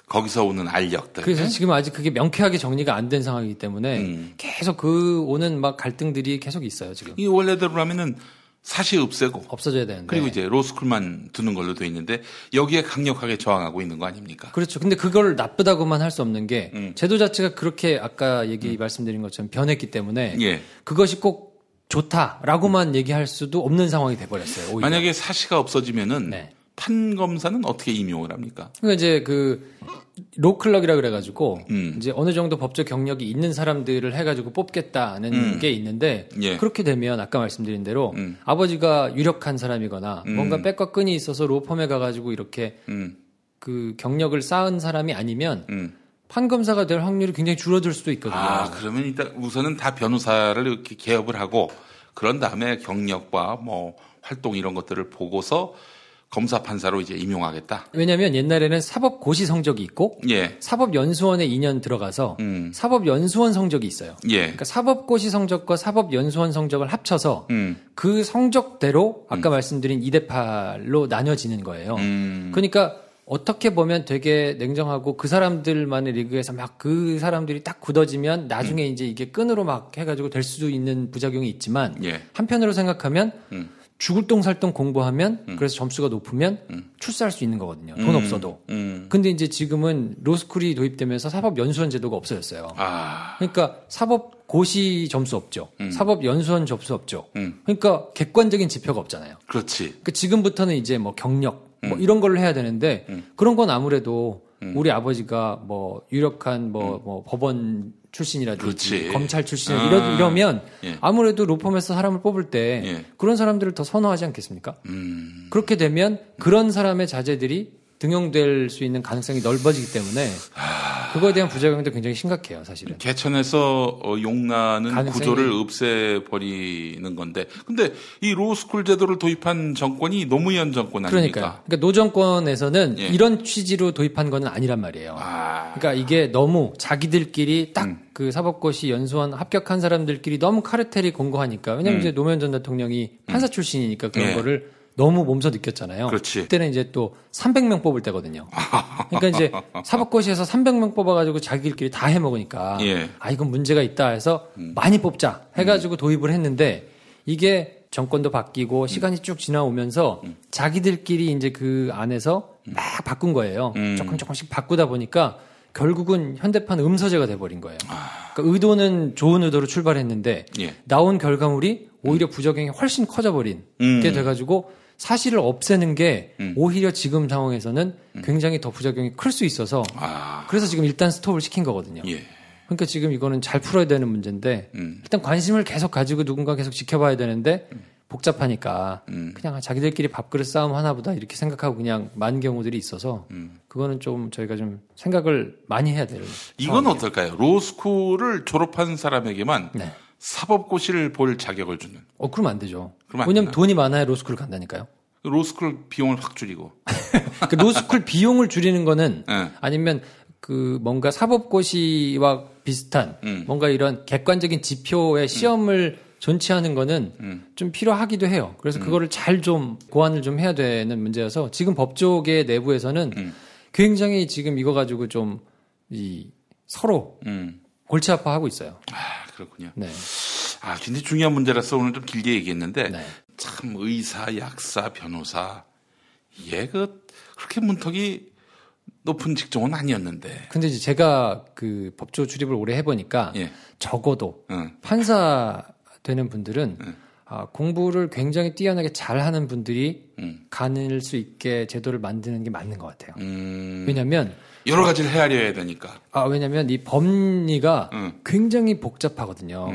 거기서 오는 알력들. 그래서 지금 아직 그게 명쾌하게 정리가 안 된 상황이기 때문에 계속 그 오는 막 갈등들이 계속 있어요 지금. 이 원래대로라면은 사시 없애고 없어져야 되는데. 그리고 이제 로스쿨만 두는 걸로 돼 있는데 여기에 강력하게 저항하고 있는 거 아닙니까? 그렇죠. 근데 그걸 나쁘다고만 할 수 없는 게 제도 자체가 그렇게 아까 말씀드린 것처럼 변했기 때문에 예. 그것이 꼭 좋다라고만 얘기할 수도 없는 상황이 돼버렸어요. 오히려. 만약에 사시가 없어지면은 네. 판검사는 어떻게 임용을 합니까? 그러니까 이제 그 로클럭이라 그래가지고 이제 어느 정도 법적 경력이 있는 사람들을 해가지고 뽑겠다는 게 있는데 예. 그렇게 되면 아까 말씀드린 대로 아버지가 유력한 사람이거나 뭔가 백과 끈이 있어서 로펌에 가가지고 이렇게 그 경력을 쌓은 사람이 아니면 판검사가 될 확률이 굉장히 줄어들 수도 있거든요. 그러면 일단 우선은 다 변호사를 이렇게 개업을 하고 그런 다음에 경력과 뭐 활동 이런 것들을 보고서 검사 판사로 이제 임용하겠다. 왜냐하면 옛날에는 사법고시 성적이 있고 예. 사법연수원에 2년 들어가서 사법연수원 성적이 있어요. 예. 그러니까 사법고시 성적과 사법연수원 성적을 합쳐서 그 성적대로 아까 말씀드린 2대8로 나뉘어지는 거예요. 그러니까 어떻게 보면 되게 냉정하고 그 사람들만의 리그에서 막 그 사람들이 딱 굳어지면 나중에 이제 이게 끈으로 막 해가지고 될 수도 있는 부작용이 있지만 예. 한편으로 생각하면 죽을 똥살똥 공부하면 그래서 점수가 높으면 출세할 수 있는 거거든요. 돈 없어도. 근데 이제 지금은 로스쿨이 도입되면서 사법연수원 제도가 없어졌어요. 그러니까 사법고시 점수 없죠. 사법연수원 점수 없죠. 그러니까 객관적인 지표가 없잖아요. 그렇지. 그러니까 지금부터는 이제 뭐 경력 뭐 이런 걸로 해야 되는데 그런 건 아무래도 우리 아버지가 뭐 유력한 뭐 법원 출신이라든지 그렇지. 검찰 출신이라 이러면 예. 아무래도 로펌에서 사람을 뽑을 때 예. 그런 사람들을 더 선호하지 않겠습니까? 그렇게 되면 그런 사람의 자제들이 등용될 수 있는 가능성이 넓어지기 때문에 그거에 대한 부작용도 굉장히 심각해요, 사실은. 개천에서 용나는 가능성이- 구조를 없애버리는 건데, 근데 이 로스쿨 제도를 도입한 정권이 노무현 정권 아닙니까? 그러니까 노정권에서는 예. 이런 취지로 도입한 거는 아니란 말이에요. 그러니까 이게 너무 자기들끼리 딱 그 사법고시 연수원 합격한 사람들끼리 너무 카르텔이 공고하니까. 왜냐면 이제 노무현 전 대통령이 판사 출신이니까 그런 예. 거를 너무 몸소 느꼈잖아요. 그렇지. 그때는 이제 또 300명 뽑을 때거든요. 그러니까 이제 사법고시에서 300명 뽑아가지고 자기들끼리 다 해먹으니까 예. 이건 문제가 있다 해서 많이 뽑자 해가지고 도입을 했는데 이게 정권도 바뀌고 시간이 쭉 지나오면서 자기들끼리 이제 그 안에서 막 바꾼 거예요. 조금씩 바꾸다 보니까 결국은 현대판 음서제가 돼버린 거예요. 그러니까 의도는 좋은 의도로 출발했는데 예. 나온 결과물이 오히려 부작용이 훨씬 커져버린 게 돼가지고 사실을 없애는 게 오히려 지금 상황에서는 굉장히 더 부작용이 클 수 있어서 그래서 지금 일단 스톱을 시킨 거거든요. 예. 그러니까 지금 이거는 잘 풀어야 되는 문제인데 일단 관심을 계속 가지고 누군가 계속 지켜봐야 되는데 복잡하니까 그냥 자기들끼리 밥그릇 싸움 하나보다 이렇게 생각하고 그냥 만 경우들이 있어서 그거는 좀 저희가 좀 생각을 많이 해야 돼요. 이건 어떨까요? 로스쿨을 졸업한 사람에게만 네. 사법고시를 볼 자격을 주는. 그러면 안 되죠. 그러면 안 왜냐면 되나요? 돈이 많아야 로스쿨을 간다니까요. 로스쿨 비용을 확 줄이고. 그 로스쿨 비용을 줄이는 거는 네. 아니면 그 뭔가 사법고시와 비슷한 뭔가 이런 객관적인 지표의 시험을 존치하는 거는 좀 필요하기도 해요. 그래서 그거를 잘 좀 고안을 좀 해야 되는 문제여서 지금 법조계 내부에서는 굉장히 지금 이거 가지고 좀 서로 골치 아파하고 있어요. 아, 그렇군요. 네. 아, 굉장히 중요한 문제라서 오늘 좀 길게 얘기했는데 네. 참 의사, 약사, 변호사 그렇게 문턱이 높은 직종은 아니었는데. 근데 이제 제가 그 법조 출입을 오래 해보니까 예. 적어도 판사 되는 분들은 공부를 굉장히 뛰어나게 잘하는 분들이 가는 수 있게 제도를 만드는 게 맞는 것 같아요. 왜냐하면 여러 가지를 헤아려야 되니까. 왜냐하면 이 법리가 굉장히 복잡하거든요.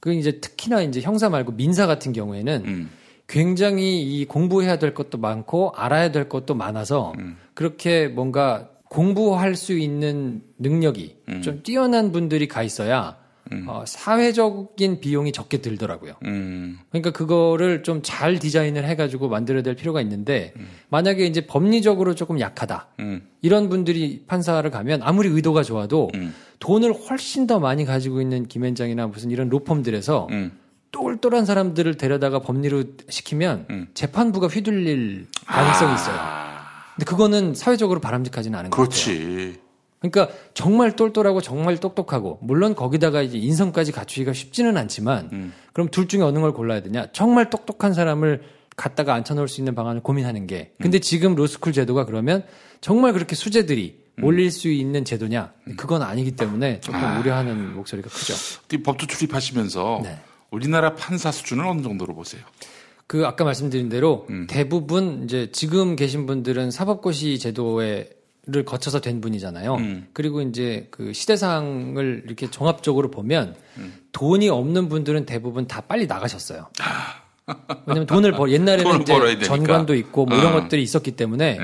그 이제 특히나 이제 형사 말고 민사 같은 경우에는 굉장히 이 공부해야 될 것도 많고 알아야 될 것도 많아서 그렇게 뭔가 공부할 수 있는 능력이 좀 뛰어난 분들이 가 있어야 사회적인 비용이 적게 들더라고요. 그러니까 그거를 좀 잘 디자인을 해가지고 만들어야 될 필요가 있는데 만약에 이제 법리적으로 조금 약하다 이런 분들이 판사를 가면 아무리 의도가 좋아도 돈을 훨씬 더 많이 가지고 있는 김현장이나 무슨 이런 로펌들에서 똘똘한 사람들을 데려다가 법리로 시키면 재판부가 휘둘릴 가능성이 있어요. 근데 그거는 사회적으로 바람직하지는 않은 것 같아요. 그렇지. 그러니까 정말 똘똘하고 정말 똑똑하고 물론 거기다가 이제 인성까지 갖추기가 쉽지는 않지만 그럼 둘 중에 어느 걸 골라야 되냐? 정말 똑똑한 사람을 갖다가 앉혀놓을 수 있는 방안을 고민하는 게. 근데 지금 로스쿨 제도가 그러면 정말 그렇게 수재들이 몰릴 수 있는 제도냐? 그건 아니기 때문에 조금 우려하는 목소리가 크죠. 법조 출입하시면서 네. 우리나라 판사 수준은 어느 정도로 보세요? 그 아까 말씀드린 대로 대부분 이제 지금 계신 분들은 사법고시 제도를 거쳐서 된 분이잖아요. 그리고 이제 그 시대상을 이렇게 종합적으로 보면 돈이 없는 분들은 대부분 다 빨리 나가셨어요. 왜냐면 옛날에는 돈을 벌어야 이제 되니까. 전관도 있고 뭐 이런 것들이 있었기 때문에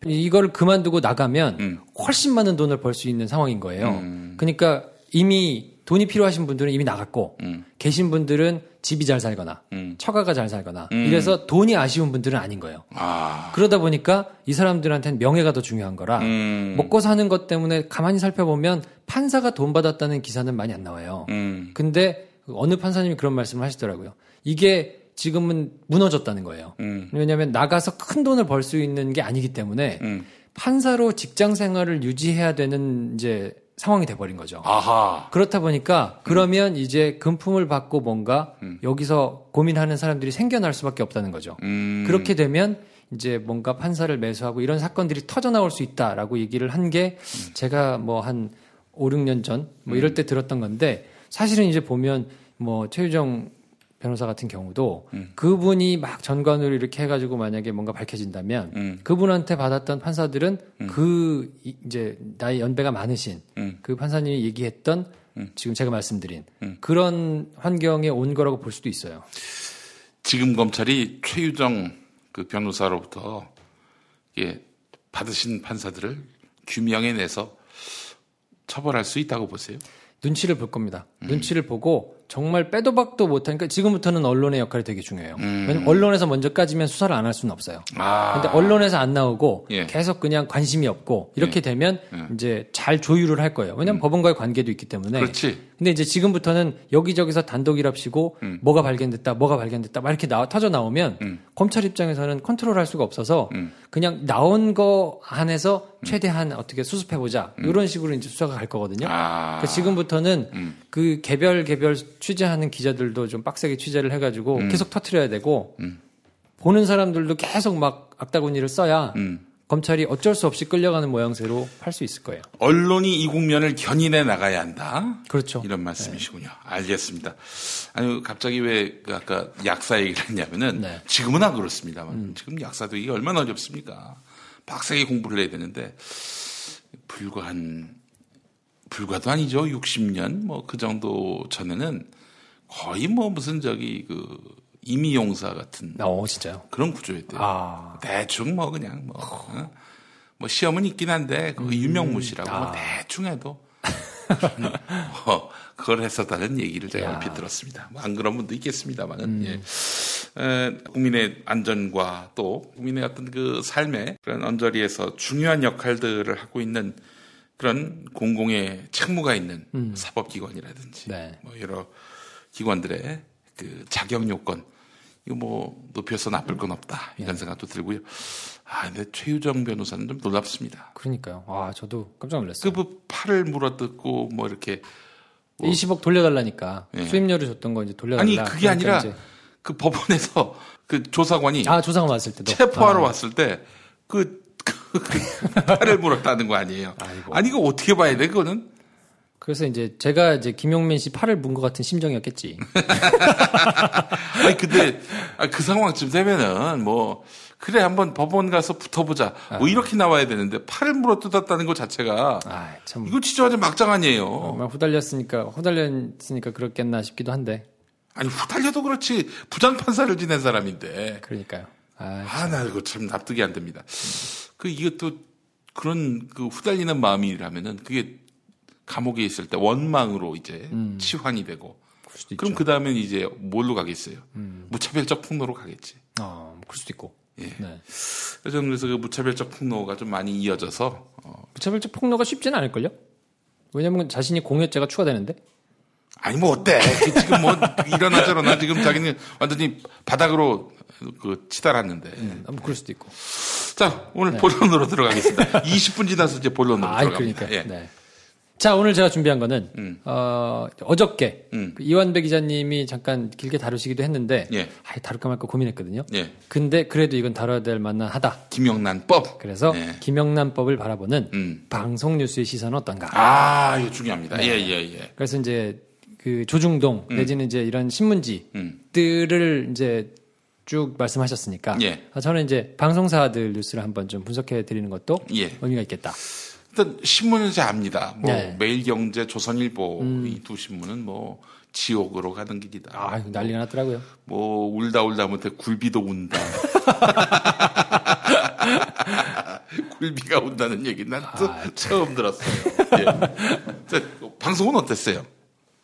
이걸 그만두고 나가면 훨씬 많은 돈을 벌 수 있는 상황인 거예요. 그러니까 이미 돈이 필요하신 분들은 이미 나갔고 계신 분들은 집이 잘 살거나 처가가 잘 살거나 이래서 돈이 아쉬운 분들은 아닌 거예요. 그러다 보니까 이 사람들한테는 명예가 더 중요한 거라 먹고 사는 것 때문에 가만히 살펴보면 판사가 돈 받았다는 기사는 많이 안 나와요. 근데 어느 판사님이 그런 말씀을 하시더라고요. 이게 지금은 무너졌다는 거예요. 왜냐하면 나가서 큰 돈을 벌 수 있는 게 아니기 때문에 판사로 직장 생활을 유지해야 되는 이제 상황이 돼버린 거죠. 아하. 그렇다 보니까 그러면 이제 금품을 받고 뭔가 여기서 고민하는 사람들이 생겨날 수밖에 없다는 거죠. 그렇게 되면 이제 뭔가 판사를 매수하고 이런 사건들이 터져 나올 수 있다라고 얘기를 한 게 제가 뭐 한 5, 6년 전 뭐 이럴 때 들었던 건데 사실은 이제 보면 뭐 최유정 변호사 같은 경우도 그분이 막 전관으로 이렇게 해가지고 만약에 뭔가 밝혀진다면 그분한테 받았던 판사들은 그 이제 나이 연배가 많으신 그 판사님이 얘기했던 지금 제가 말씀드린 그런 환경에 온 거라고 볼 수도 있어요. 지금 검찰이 최유정 그 변호사로부터 받으신 판사들을 규명해 내서 처벌할 수 있다고 보세요? 눈치를 볼 겁니다. 눈치를 보고 정말 빼도 박도 못하니까 지금부터는 언론의 역할이 되게 중요해요. 왜냐면 언론에서 먼저 까지면 수사를 안 할 수는 없어요. 근데 언론에서 안 나오고 계속 그냥 관심이 없고 이렇게 되면 이제 잘 조율을 할 거예요. 왜냐면 법원과의 관계도 있기 때문에. 그렇지. 근데 이제 지금부터는 여기저기서 단독이랍시고 뭐가 발견됐다 막 이렇게 터져 나오면 검찰 입장에서는 컨트롤할 수가 없어서 그냥 나온 거 안에서 최대한 어떻게 수습해보자 이런 식으로 이제 수사가 갈 거거든요. 그러니까 지금부터는 그 개별 취재하는 기자들도 좀 빡세게 취재를 해가지고 계속 터트려야 되고 보는 사람들도 계속 막 악다구니를 써야 검찰이 어쩔 수 없이 끌려가는 모양새로 할 수 있을 거예요. 언론이 이 국면을 견인해 나가야 한다. 그렇죠. 이런 말씀이시군요. 네. 알겠습니다. 아니 갑자기 왜 아까 약사 얘기를 했냐면은 지금은 안 그렇습니다만 지금 약사도 이게 얼마나 어렵습니까? 빡세게 공부를 해야 되는데 불과도 아니죠. 60년 뭐 그 정도 전에는 거의 뭐 무슨 임의용사 같은 진짜요? 그런 구조였대요. 대충 뭐 그냥 뭐 시험은 있긴 한데 그 유명무실하고 뭐 대충 해도 그걸 했었다는 얘기를 제가 얼핏 들었습니다. 뭐 안 그런 분도 있겠습니다만은 국민의 안전과 또 국민의 어떤 그 삶의 그런 언저리에서 중요한 역할들을 하고 있는 그런 공공의 책무가 있는 사법기관이라든지 네. 뭐 여러 기관들의 그 자격 요건 이거 뭐 높여서 나쁠 건 없다 이런 생각도 들고요. 근데 최유정 변호사는 좀 놀랍습니다. 그러니까요. 저도 깜짝 놀랐어요. 그 팔을 물어뜯고 뭐 이렇게 20억 돌려달라니까 예. 수임료를 줬던 거 이제 돌려달라. 아니 그게 그러니까 아니라 이제. 그 법원에서 그 조사관이 조사관 왔을 때도 체포하러 왔을 때 그 팔을 물었다는 거 아니에요. 아이고. 아니 이거 어떻게 봐야 돼 그거는? 그래서 이제 제가 이제 김용민 씨 팔을 문 것 같은 심정이었겠지. 아니 근데 그 상황쯤 되면은 뭐 그래 한번 법원 가서 붙어보자 뭐 이렇게 나와야 되는데 팔을 물어뜯었다는 것 자체가 참 이거 진짜 완전 막장 아니에요. 정말 후달렸으니까 그렇겠나 싶기도 한데. 아니 후달려도 그렇지 부장 판사를 지낸 사람인데. 그러니까요. 나 이거 참 납득이 안 됩니다. 이것도 그런 그 후달리는 마음이라면은 그게 감옥에 있을 때 원망으로 이제 치환이 되고. 그럼 그 다음엔 이제 뭘로 가겠어요? 무차별적 폭로로 가겠지. 그럴 수도 있고. 예. 네. 그래서 그 무차별적 폭로가 좀 많이 이어져서 무차별적 폭로가 쉽지는 않을걸요? 왜냐면 자신이 공여죄가 추가되는데. 아니 뭐 어때? 지금 뭐 이러나 저러나 지금 자기는 완전히 바닥으로 그 치달았는데. 그럴 수도 있고. 자 오늘 본론으로 들어가겠습니다. 20분 지나서 이제 본론으로 들어갑니다. 그러니까. 네. 자 오늘 제가 준비한 거는 어저께 그 이완배 기자님이 잠깐 길게 다루시기도 했는데 다룰까 말까 고민했거든요. 근데 그래도 이건 다뤄야 될 만하다. 김영란법. 그래서 김영란법을 바라보는 방송 뉴스의 시선은 어떤가? 이거 중요합니다. 예. 그래서 이제 그 조중동 내지는 이제 이런 신문지들을 이제 쭉 말씀하셨으니까 저는 이제 방송사들 뉴스를 한번 좀 분석해 드리는 것도 의미가 있겠다. 일단 신문은 이제 압니다. 매일경제, 조선일보 이 두 신문은 뭐 지옥으로 가는 길이다. 난리가 났더라고요. 뭐 울다 못해 굴비도 운다. 굴비가 운다는 얘기 난 또 처음 들었어요. 자, 방송은 어땠어요?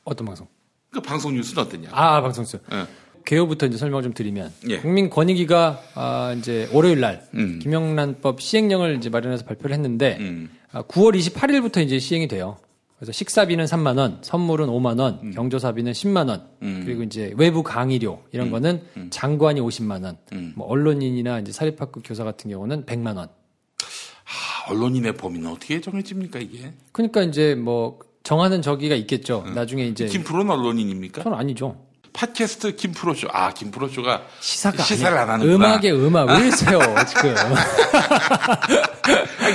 어떤 방송? 그 방송 뉴스는 어땠냐? 방송 뉴스. 개요부터 이제 설명을 좀 드리면 국민권익위가 이제 월요일 날 김영란법 시행령을 이제 마련해서 발표를 했는데 9월 28일부터 이제 시행이 돼요. 그래서 식사비는 3만 원, 선물은 5만 원, 경조사비는 10만 원, 그리고 이제 외부 강의료 이런 거는 장관이 50만 원, 뭐 언론인이나 이제 사립학교 교사 같은 경우는 100만 원. 언론인의 범위는 어떻게 정해집니까 이게? 그러니까 이제 뭐 정하는 저기가 있겠죠. 나중에 이제 김프로는 언론인입니까? 저는 아니죠. 팟캐스트 김프로쇼. 김프로쇼가 시사를 안 하는구나. 음악에 음악 왜 이러세요 지금?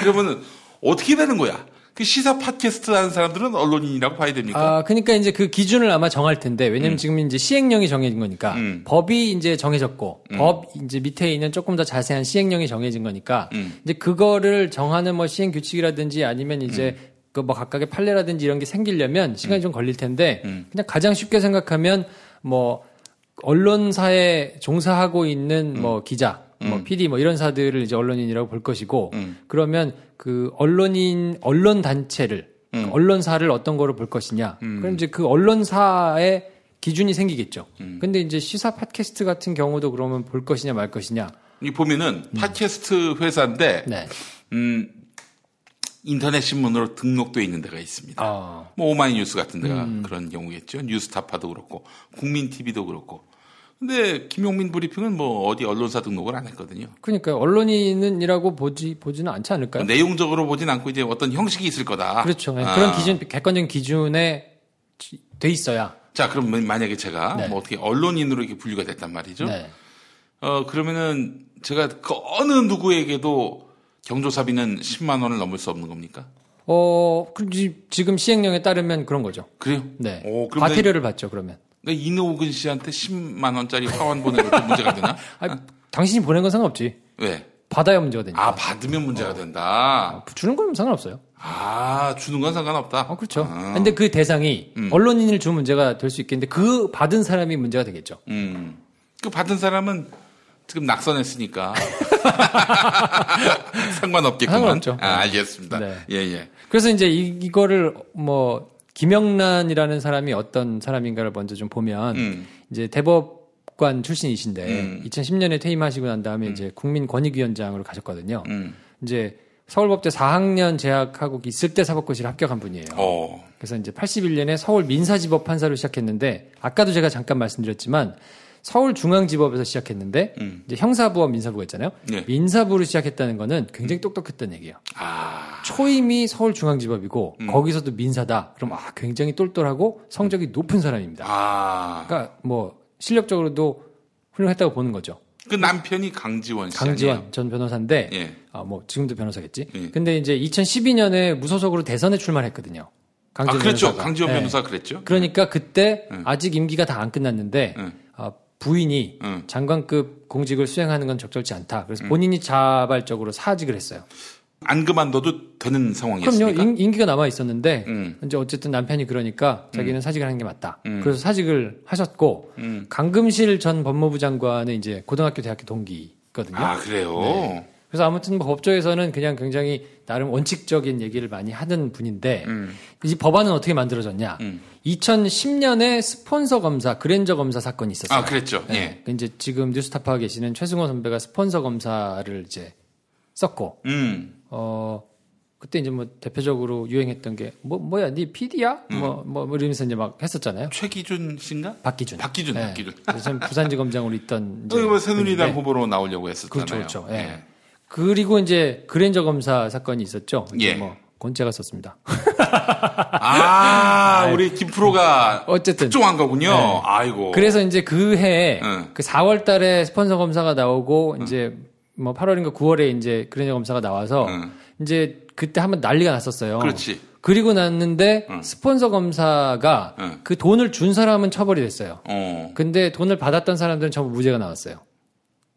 그러면은 어떻게 되는 거야? 그 시사 팟캐스트 하는 사람들은 언론인이라고 봐야 됩니까? 그러니까 이제 그 기준을 아마 정할 텐데, 왜냐면 지금 이제 시행령이 정해진 거니까, 법이 이제 정해졌고, 법 이제 밑에 있는 조금 더 자세한 시행령이 정해진 거니까, 이제 그거를 정하는 뭐 시행 규칙이라든지 아니면 이제 그 뭐 각각의 판례라든지 이런 게 생기려면 시간이 좀 걸릴 텐데, 그냥 가장 쉽게 생각하면 뭐 언론사에 종사하고 있는 뭐 기자, 뭐 PD 뭐 이런 사들을 이제 언론인이라고 볼 것이고 그러면 그 언론 단체를 언론사를 어떤 거로 볼 것이냐. 그럼 이제 그 언론사의 기준이 생기겠죠. 근데 이제 시사 팟캐스트 같은 경우도 그러면 볼 것이냐 말 것이냐. 이 보면은 팟캐스트 회사인데 인터넷 신문으로 등록돼 있는 데가 있습니다. 뭐 오마이뉴스 같은 데가 그런 경우겠죠. 뉴스타파도 그렇고 국민 TV도 그렇고. 근데 김용민 브리핑은 뭐 어디 언론사 등록을 안 했거든요. 그러니까 언론인이라고 보지는 않지 않을까요? 내용적으로 보진 않고 이제 어떤 형식이 있을 거다. 그렇죠. 그런 기준, 객관적인 기준에 돼 있어야. 자, 그럼 만약에 제가 뭐 어떻게 언론인으로 이렇게 분류가 됐단 말이죠. 그러면은 제가 그 어느 누구에게도 경조사비는 10만 원을 넘을 수 없는 겁니까? 지금 시행령에 따르면 그런 거죠. 그래요? 네. 과태료를 받죠, 그러면. 그러니까 이노근 씨한테 10만 원짜리 화환 보내는 것도 문제가 되나? 당신이 보낸 건 상관없지. 왜? 받아야 문제가 되니까. 받으면 문제가 된다. 주는 건 상관없어요. 주는 건 상관없다. 그렇죠. 근데 그 대상이 언론인을 준 문제가 될 수 있겠는데 그 받은 사람이 문제가 되겠죠. 그 받은 사람은 지금 낙선했으니까 상관없겠구만. 상관없죠. 알겠습니다. 네. 예. 그래서 이제 이거를 뭐 김영란이라는 사람이 어떤 사람인가를 먼저 좀 보면 이제 대법관 출신이신데 2010년에 퇴임하시고 난 다음에 이제 국민권익위원장으로 가셨거든요. 이제 서울법대 4학년 재학하고 있을 때 사법고시를 합격한 분이에요. 그래서 이제 81년에 서울 민사지법 판사로 시작했는데 아까도 제가 잠깐 말씀드렸지만 서울중앙지법에서 시작했는데 이제 형사부와 민사부가 있잖아요. 네. 민사부로 시작했다는 거는 굉장히 똑똑했다는 얘기예요. 초임이 서울중앙지법이고 거기서도 민사다. 그럼 굉장히 똘똘하고 성적이 높은 사람입니다. 그러니까 뭐 실력적으로도 훌륭했다고 보는 거죠. 그 남편이 강지원 씨 강지원 아니에요? 전 변호사인데 예. 뭐 지금도 변호사겠지. 예. 근데 이제 2012년에 무소속으로 대선에 출마했거든요. 강지원 그렇죠. 변호사가. 강지원 예. 변호사 그랬죠. 그러니까 그때 아직 임기가 다 안 끝났는데 부인이 장관급 공직을 수행하는 건 적절치 않다. 그래서 본인이 자발적으로 사직을 했어요. 안 그만둬도 되는 상황이었습니까? 그럼요. 임기가 남아 있었는데 이제 어쨌든 남편이 그러니까 자기는 사직을 하는 게 맞다. 그래서 사직을 하셨고 강금실 전 법무부 장관은 이제 고등학교 대학교 동기거든요. 그래요. 네. 그래서 아무튼 뭐 법조에서는 그냥 굉장히 나름 원칙적인 얘기를 많이 하던 분인데 이 법안은 어떻게 만들어졌냐? 2010년에 스폰서 검사, 그랜저 검사 사건이 있었어요. 그랬죠. 네. 이제 지금 뉴스타파에 계시는 최승호 선배가 스폰서 검사를 이제 썼고 그때 이제 뭐 대표적으로 유행했던 게 뭐야, 네 PD야? 뭐 이러면서 이제 막 했었잖아요. 최기준 씨인가? 박기준. 박기준. 전 부산지검장으로 있던 이제 새누리당 후보로 나오려고 했었잖아요. 그렇죠. 예. 그리고 이제 그랜저 검사 사건이 있었죠. 이제 뭐 권재가 썼습니다. 우리 김프로가 어쨌든 특종한 거군요. 네. 아이고. 그래서 이제 그 해에 그 4월 달에 스폰서 검사가 나오고 이제 뭐 8월인가 9월에 이제 그랜저 검사가 나와서 이제 그때 한번 난리가 났었어요. 그렇지. 그리고 났는데 스폰서 검사가 그 돈을 준 사람은 처벌이 됐어요. 근데 돈을 받았던 사람들은 전부 무죄가 나왔어요.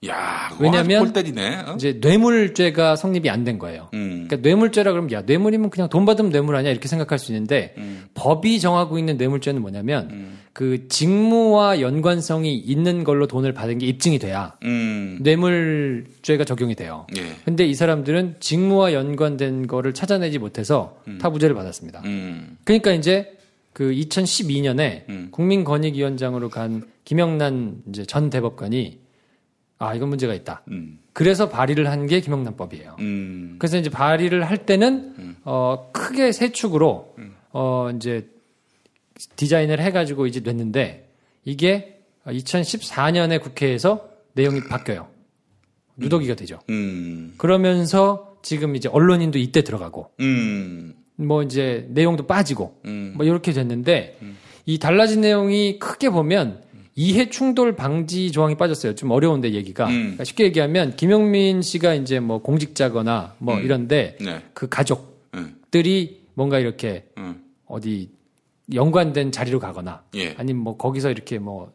야, 왜냐면 골 때리네. 이제 뇌물죄가 성립이 안 된 거예요. 그러니까 뇌물죄라 그러면 야, 뇌물이면 그냥 돈 받으면 뇌물 아니야 이렇게 생각할 수 있는데 법이 정하고 있는 뇌물죄는 뭐냐면 그 직무와 연관성이 있는 걸로 돈을 받은 게 입증이 돼야 뇌물죄가 적용이 돼요. 예. 근데 이 사람들은 직무와 연관된 거를 찾아내지 못해서 다 무죄를 받았습니다. 그러니까 이제 그 2012년에 국민권익위원장으로 간 김영란 이제 전 대법관이 이건 문제가 있다. 그래서 발의를 한 게 김영란법이에요. 그래서 이제 발의를 할 때는 크게 세 축으로 이제 디자인을 해가지고 이제 냈는데 이게 2014년에 국회에서 내용이 바뀌어요. 누더기가 되죠. 그러면서 지금 이제 언론인도 이때 들어가고 뭐 이제 내용도 빠지고 뭐 이렇게 됐는데 이 달라진 내용이 크게 보면 이해 충돌 방지 조항이 빠졌어요. 좀 어려운데 얘기가. 그러니까 쉽게 얘기하면 김용민 씨가 이제 뭐 공직자거나 뭐 이런데 그 가족들이 뭔가 이렇게 어디 연관된 자리로 가거나 아니면 뭐 거기서 이렇게 뭐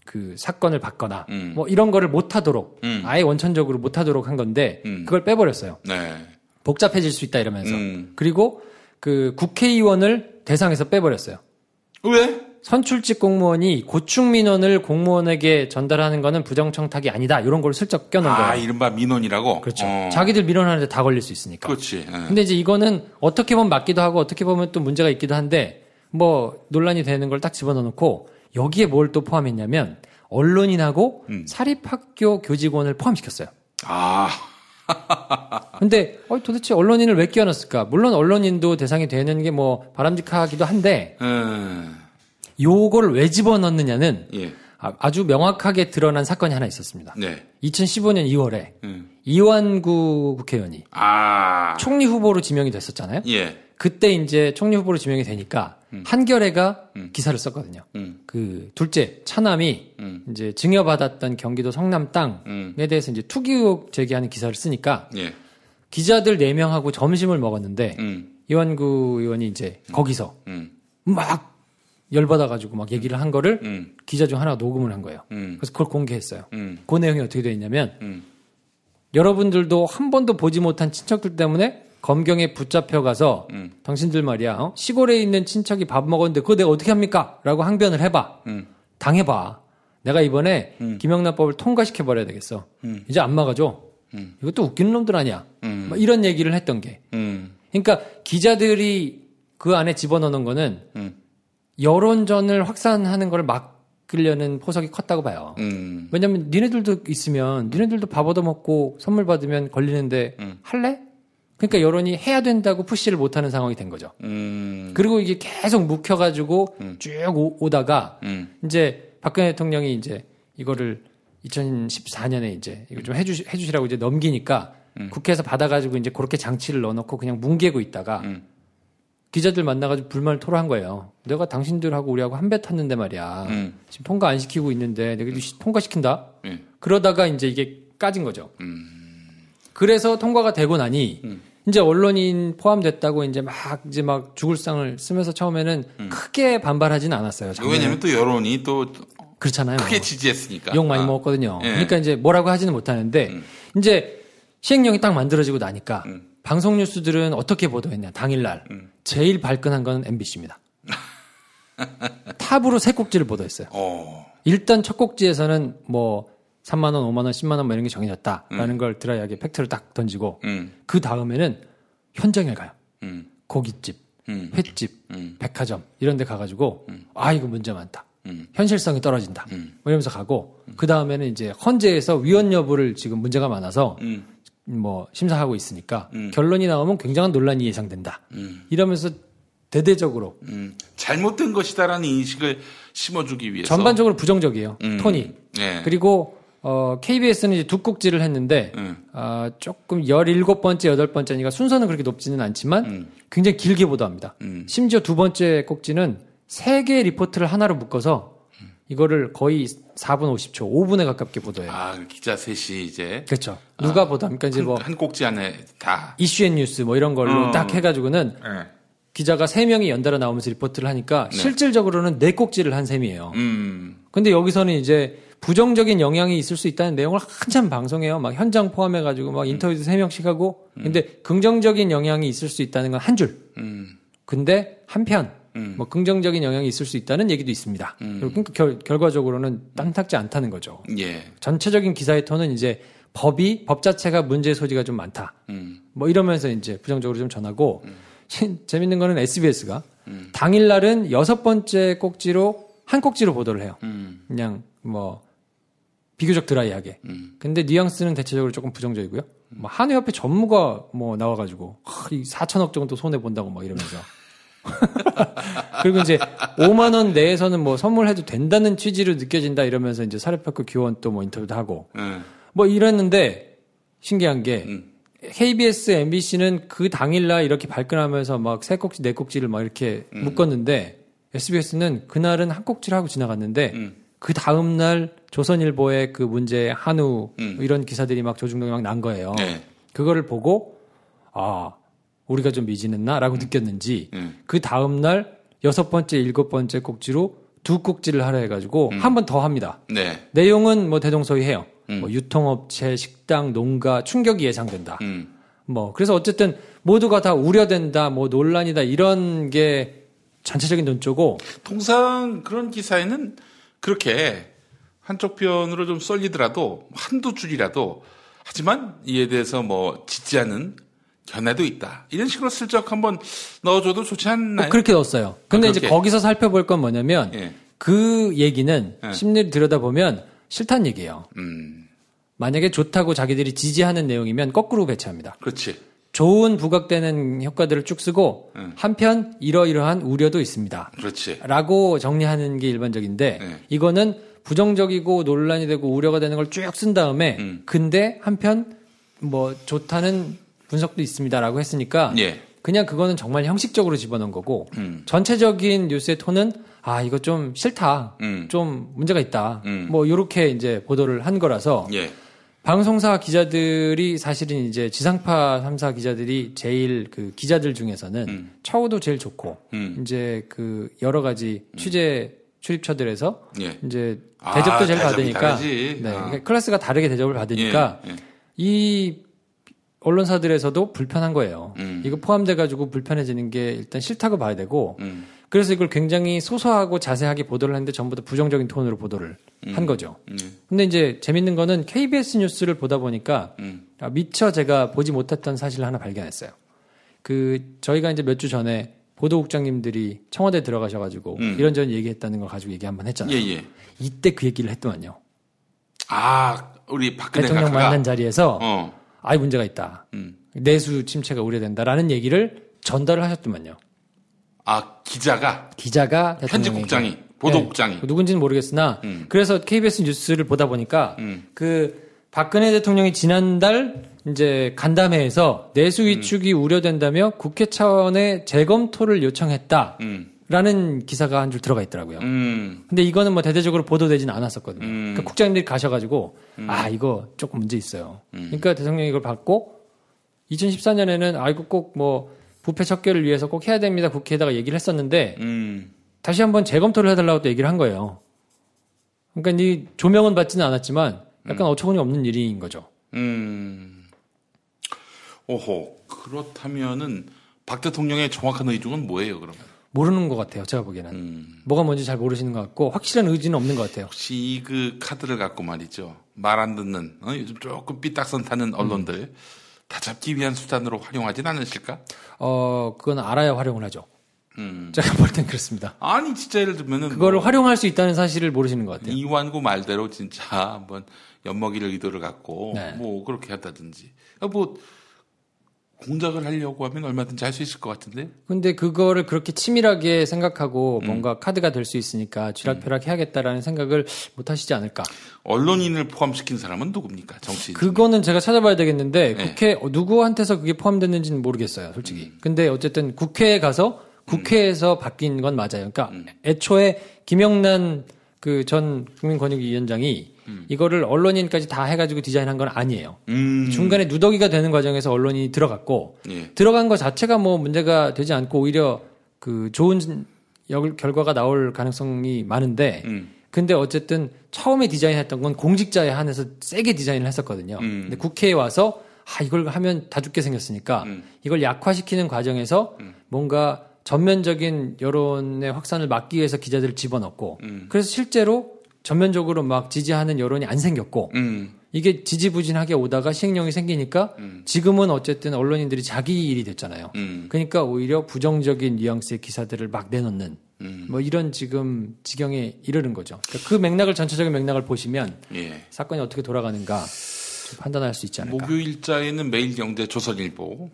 그 사건을 받거나 뭐 이런 거를 못하도록 아예 원천적으로 못하도록 한 건데 그걸 빼버렸어요. 복잡해질 수 있다 이러면서. 그리고 그 국회의원을 대상에서 빼버렸어요. 왜? 선출직 공무원이 고충 민원을 공무원에게 전달하는 거는 부정청탁이 아니다. 이런 걸 슬쩍 껴놓은 거예요. 이른바 민원이라고? 그렇죠. 자기들 민원하는데 다 걸릴 수 있으니까. 그렇지. 근데 이제 이거는 어떻게 보면 맞기도 하고 어떻게 보면 또 문제가 있기도 한데 뭐 논란이 되는 걸 딱 집어넣어놓고 여기에 뭘 또 포함했냐면 언론인하고 사립학교 교직원을 포함시켰어요. 근데 도대체 언론인을 왜 끼워넣었을까? 물론 언론인도 대상이 되는 게 뭐 바람직하기도 한데 요거를 왜 집어넣느냐는 아주 명확하게 드러난 사건이 하나 있었습니다. 2015년 2월에 이완구 국회의원이 총리 후보로 지명이 됐었잖아요. 그때 이제 총리 후보로 지명이 되니까 한겨레가 기사를 썼거든요. 그 둘째 차남이 이제 증여받았던 경기도 성남 땅에 대해서 이제 투기 의혹 제기하는 기사를 쓰니까 기자들 4명하고 점심을 먹었는데 이완구 의원이 이제 거기서 막 열받아가지고 막 얘기를 한 거를 기자 중 하나가 녹음을 한 거예요. 그래서 그걸 공개했어요. 그 내용이 어떻게 되어 있냐면 여러분들도 한 번도 보지 못한 친척들 때문에 검경에 붙잡혀가서 당신들 말이야 시골에 있는 친척이 밥 먹었는데 그거 내가 어떻게 합니까? 라고 항변을 해봐. 당해봐. 내가 이번에 김영란법을 통과시켜버려야 되겠어. 이제 안 막아줘. 이것도 웃기는 놈들 아니야. 뭐 이런 얘기를 했던 게. 그러니까 기자들이 그 안에 집어넣는 거는 여론전을 확산하는 걸 바꾸려는 포석이 컸다고 봐요. 왜냐면 니네들도 있으면 니네들도 밥 얻어먹고 선물 받으면 걸리는데 할래? 그러니까 여론이 해야 된다고 푸시를 못하는 상황이 된 거죠. 그리고 이게 계속 묵혀가지고 쭉 오다가 이제 박근혜 대통령이 이제 이거를 2014년에 이제 이거 좀 해주시라고 이제 넘기니까 국회에서 받아가지고 이제 그렇게 장치를 넣어놓고 그냥 뭉개고 있다가 기자들 만나가지고 불만을 토로한 거예요. 내가 당신들하고 우리하고 한 배 탔는데 말이야. 지금 통과 안 시키고 있는데 내가 통과시킨다? 그러다가 이제 이게 까진 거죠. 그래서 통과가 되고 나니 이제 언론인 포함됐다고 이제 막 죽을 상을 쓰면서 처음에는 크게 반발하지는 않았어요. 왜냐면 또 여론이 또 그렇잖아요. 크게 지지했으니까. 욕 많이 먹었거든요. 그러니까 이제 뭐라고 하지는 못하는데 이제 시행령이 딱 만들어지고 나니까 방송 뉴스들은 어떻게 보도했냐. 당일날 제일 발끈한 건 MBC입니다. 탑으로 세 꼭지를 보도했어요. 일단 첫 꼭지에서는 뭐 3만 원, 5만 원, 10만 원 뭐 이런 게 정해졌다라는 걸 드라이하게 팩트를 딱 던지고 그 다음에는 현장에 가요. 고깃집, 횟집, 백화점 이런 데 가가지고 아 이거 문제 많다. 현실성이 떨어진다. 뭐 이러면서 가고 그 다음에는 이제 헌재에서 위헌 여부를 지금 문제가 많아서 뭐 심사하고 있으니까 결론이 나오면 굉장한 논란이 예상된다. 이러면서 대대적으로 잘못된 것이다라는 인식을 심어주기 위해서 전반적으로 부정적이에요. 톤이. 네. 그리고 KBS는 이제 두 꼭지를 했는데 조금 17번째, 8번째니까 순서는 그렇게 높지는 않지만 굉장히 길게 보도합니다. 심지어 두 번째 꼭지는 3개의 리포트를 하나로 묶어서 이거를 거의 4분 50초, 5분에 가깝게 보도해요. 아, 기자 셋이 이제. 그렇죠. 누가 보도합니까? 이제 뭐. 한 꼭지 안에 다. 이슈앤뉴스 뭐 이런 걸로 딱 해가지고는 기자가 3명이 연달아 나오면서 리포트를 하니까 실질적으로는 4꼭지를 한 셈이에요. 근데 여기서는 이제 부정적인 영향이 있을 수 있다는 내용을 한참 방송해요. 막 현장 포함해가지고 막 인터뷰도 3명씩 하고. 근데 긍정적인 영향이 있을 수 있다는 건 한 줄. 근데 한편. 뭐 긍정적인 영향이 있을 수 있다는 얘기도 있습니다. 그러니까 결과적으로는 탐탁지 않다는 거죠. 예. 전체적인 기사의 톤은 이제 법 자체가 문제의 소지가 좀 많다. 뭐 이러면서 이제 부정적으로 좀 전하고 재밌는 거는 SBS가 당일날은 6번째 꼭지로 한 꼭지로 보도를 해요. 그냥 뭐 비교적 드라이하게. 근데 뉘앙스는 대체적으로 조금 부정적이고요. 뭐 한의협회 전무가 뭐 나와가지고 4천억 정도 손해 본다고 막 이러면서. 그리고 이제 5만 원 내에서는 뭐 선물해도 된다는 취지로 느껴진다 이러면서 이제 사립학교 교원 또 뭐 인터뷰도 하고 뭐 이랬는데 신기한 게 KBS, MBC는 그 당일날 이렇게 발끈하면서 막 3꼭지, 4꼭지를 막 이렇게 묶었는데 SBS는 그날은 한 꼭지를 하고 지나갔는데 그 다음날 조선일보의 그 문제 한우 이런 기사들이 막 조중동이 막 난 거예요. 그거를 보고 아 우리가 좀 미진했나라고 느꼈는지 그 다음날 6번째, 7번째 꼭지로 2꼭지를 하려 해가지고 한 번 더 합니다. 네. 내용은 뭐 대동소이해요. 뭐 유통업체, 식당, 농가 충격이 예상된다. 뭐 그래서 어쨌든 모두가 다 우려된다, 뭐 논란이다 이런 게 전체적인 논조고. 통상 그런 기사에는 그렇게 한쪽 편으로 좀 썰리더라도 한두 줄이라도 하지만 이에 대해서 뭐 짓지 않은 견해도 있다. 이런 식으로 슬쩍 한번 넣어줘도 좋지 않나요? 그렇게 넣었어요. 근데 이제 거기서 살펴볼 건 뭐냐면 그 얘기는 심리를 들여다보면 싫다는 얘기예요. 만약에 좋다고 자기들이 지지하는 내용이면 거꾸로 배치합니다. 그렇지. 좋은 부각되는 효과들을 쭉 쓰고 한편 이러이러한 우려도 있습니다. 그렇지. 라고 정리하는 게 일반적인데 이거는 부정적이고 논란이 되고 우려가 되는 걸 쭉 쓴 다음에 근데 한편 뭐 좋다는 분석도 있습니다라고 했으니까 그냥 그거는 정말 형식적으로 집어넣은 거고 전체적인 뉴스의 톤은 아 이거 좀 싫다, 좀 문제가 있다, 뭐 이렇게 이제 보도를 한 거라서 방송사 기자들이 사실은 이제 지상파 3사 기자들이 제일 그 기자들 중에서는 처우도 제일 좋고 이제 그 여러 가지 취재 출입처들에서 이제 대접도 제일 받으니까 그러니까 클래스가 다르게 대접을 받으니까 이 언론사들에서도 불편한 거예요. 이거 포함돼가지고 불편해지는 게 일단 싫다고 봐야 되고, 그래서 이걸 굉장히 소소하고 자세하게 보도를 했는데 전부 다 부정적인 톤으로 보도를 한 거죠. 근데 이제 재밌는 거는 KBS 뉴스를 보다 보니까 미처 제가 보지 못했던 사실을 하나 발견했어요. 그 저희가 이제 몇 주 전에 보도국장님들이 청와대 들어가셔가지고 이런저런 얘기했다는 걸 가지고 얘기 한번 했잖아요. 예. 이때 그 얘기를 했더만요. 우리 박근혜 대통령 각하가 만난 자리에서 아이 문제가 있다. 내수 침체가 우려된다라는 얘기를 전달을 하셨더만요. 기자가 편집국장이 보도국장이 누군지는 모르겠으나 그래서 KBS 뉴스를 보다 보니까 그 박근혜 대통령이 지난달 이제 간담회에서 내수 위축이 우려된다며 국회 차원의 재검토를 요청했다라는 기사가 한 줄 들어가 있더라고요. 근데 이거는 뭐 대대적으로 보도되진 않았었거든요. 그러니까 국장님들이 가셔가지고 이거 조금 문제 있어요. 그러니까 대통령이 이걸 받고 2014년에는 이거 꼭 뭐 부패 척결을 위해서 꼭 해야 됩니다. 국회에다가 얘기를 했었는데 다시 한번 재검토를 해달라고 또 얘기를 한 거예요. 그러니까 이 조명은 받지는 않았지만 약간 어처구니 없는 일인 거죠. 오호. 그렇다면은 박 대통령의 정확한 의중은 뭐예요, 그러면? 모르는 것 같아요, 제가 보기에는. 뭐가 뭔지 잘 모르시는 것 같고, 확실한 의지는 없는 것 같아요. 혹시 그 카드를 갖고 말이죠. 말 안 듣는, 요즘 조금 삐딱선 타는 언론들, 다 잡기 위한 수단으로 활용하진 않으실까? 그건 알아야 활용을 하죠. 제가 볼 땐 그렇습니다. 아니, 진짜 예를 들면은. 그거를 활용할 수 있다는 사실을 모르시는 것 같아요. 이완구 말대로 진짜 한번 엿먹이를 의도를 갖고, 뭐, 그렇게 한다든지. 뭐, 공작을 하려고 하면 얼마든지 할 수 있을 것 같은데? 근데 그거를 그렇게 치밀하게 생각하고 뭔가 카드가 될 수 있으니까 쥐락펴락 해야겠다라는 생각을 못 하시지 않을까. 언론인을 포함시킨 사람은 누굽니까? 정치인. 그거는 제가 찾아봐야 되겠는데 국회 누구한테서 그게 포함됐는지는 모르겠어요, 솔직히. 근데 어쨌든 국회에 가서 국회에서 바뀐 건 맞아요. 그러니까 애초에 김영란 그 전 국민권익위원장이 이거를 언론인까지 다 해가지고 디자인한 건 아니에요. 중간에 누더기가 되는 과정에서 언론인이 들어갔고 들어간 것 자체가 뭐 문제가 되지 않고 오히려 그 좋은 결과가 나올 가능성이 많은데 근데 어쨌든 처음에 디자인했던 건 공직자에 한해서 세게 디자인을 했었거든요. 근데 국회에 와서 이걸 하면 다 죽게 생겼으니까 이걸 약화시키는 과정에서 뭔가 전면적인 여론의 확산을 막기 위해서 기자들을 집어넣고 그래서 실제로 전면적으로 막 지지하는 여론이 안 생겼고 이게 지지부진하게 오다가 시행령이 생기니까 지금은 어쨌든 언론인들이 자기 일이 됐잖아요. 그러니까 오히려 부정적인 뉘앙스의 기사들을 막 내놓는 뭐 이런 지금 지경에 이르는 거죠. 그러니까 그 맥락을 전체적인 맥락을 보시면 사건이 어떻게 돌아가는가 판단할 수 있지 않을까. 목요일자에는 매일경제, 조선일보.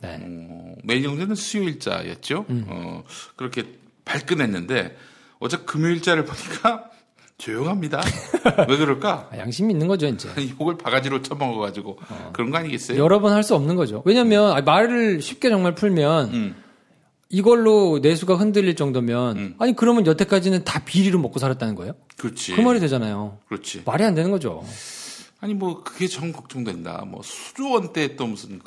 매일경제는 수요일자였죠. 그렇게 발끈했는데 어제 금요일자를 보니까 조용합니다. 왜 그럴까? 양심이 있는 거죠, 이제. 욕을 바가지로 쳐먹어가지고 그런 거 아니겠어요? 여러 번 할 수 없는 거죠. 왜냐면 말을 쉽게 정말 풀면 이걸로 내수가 흔들릴 정도면 아니 그러면 여태까지는 다 비리로 먹고 살았다는 거예요? 그렇지. 그 말이 되잖아요. 그렇지. 말이 안 되는 거죠. 아니 뭐 그게 정 걱정된다. 뭐 수조원때 또 무슨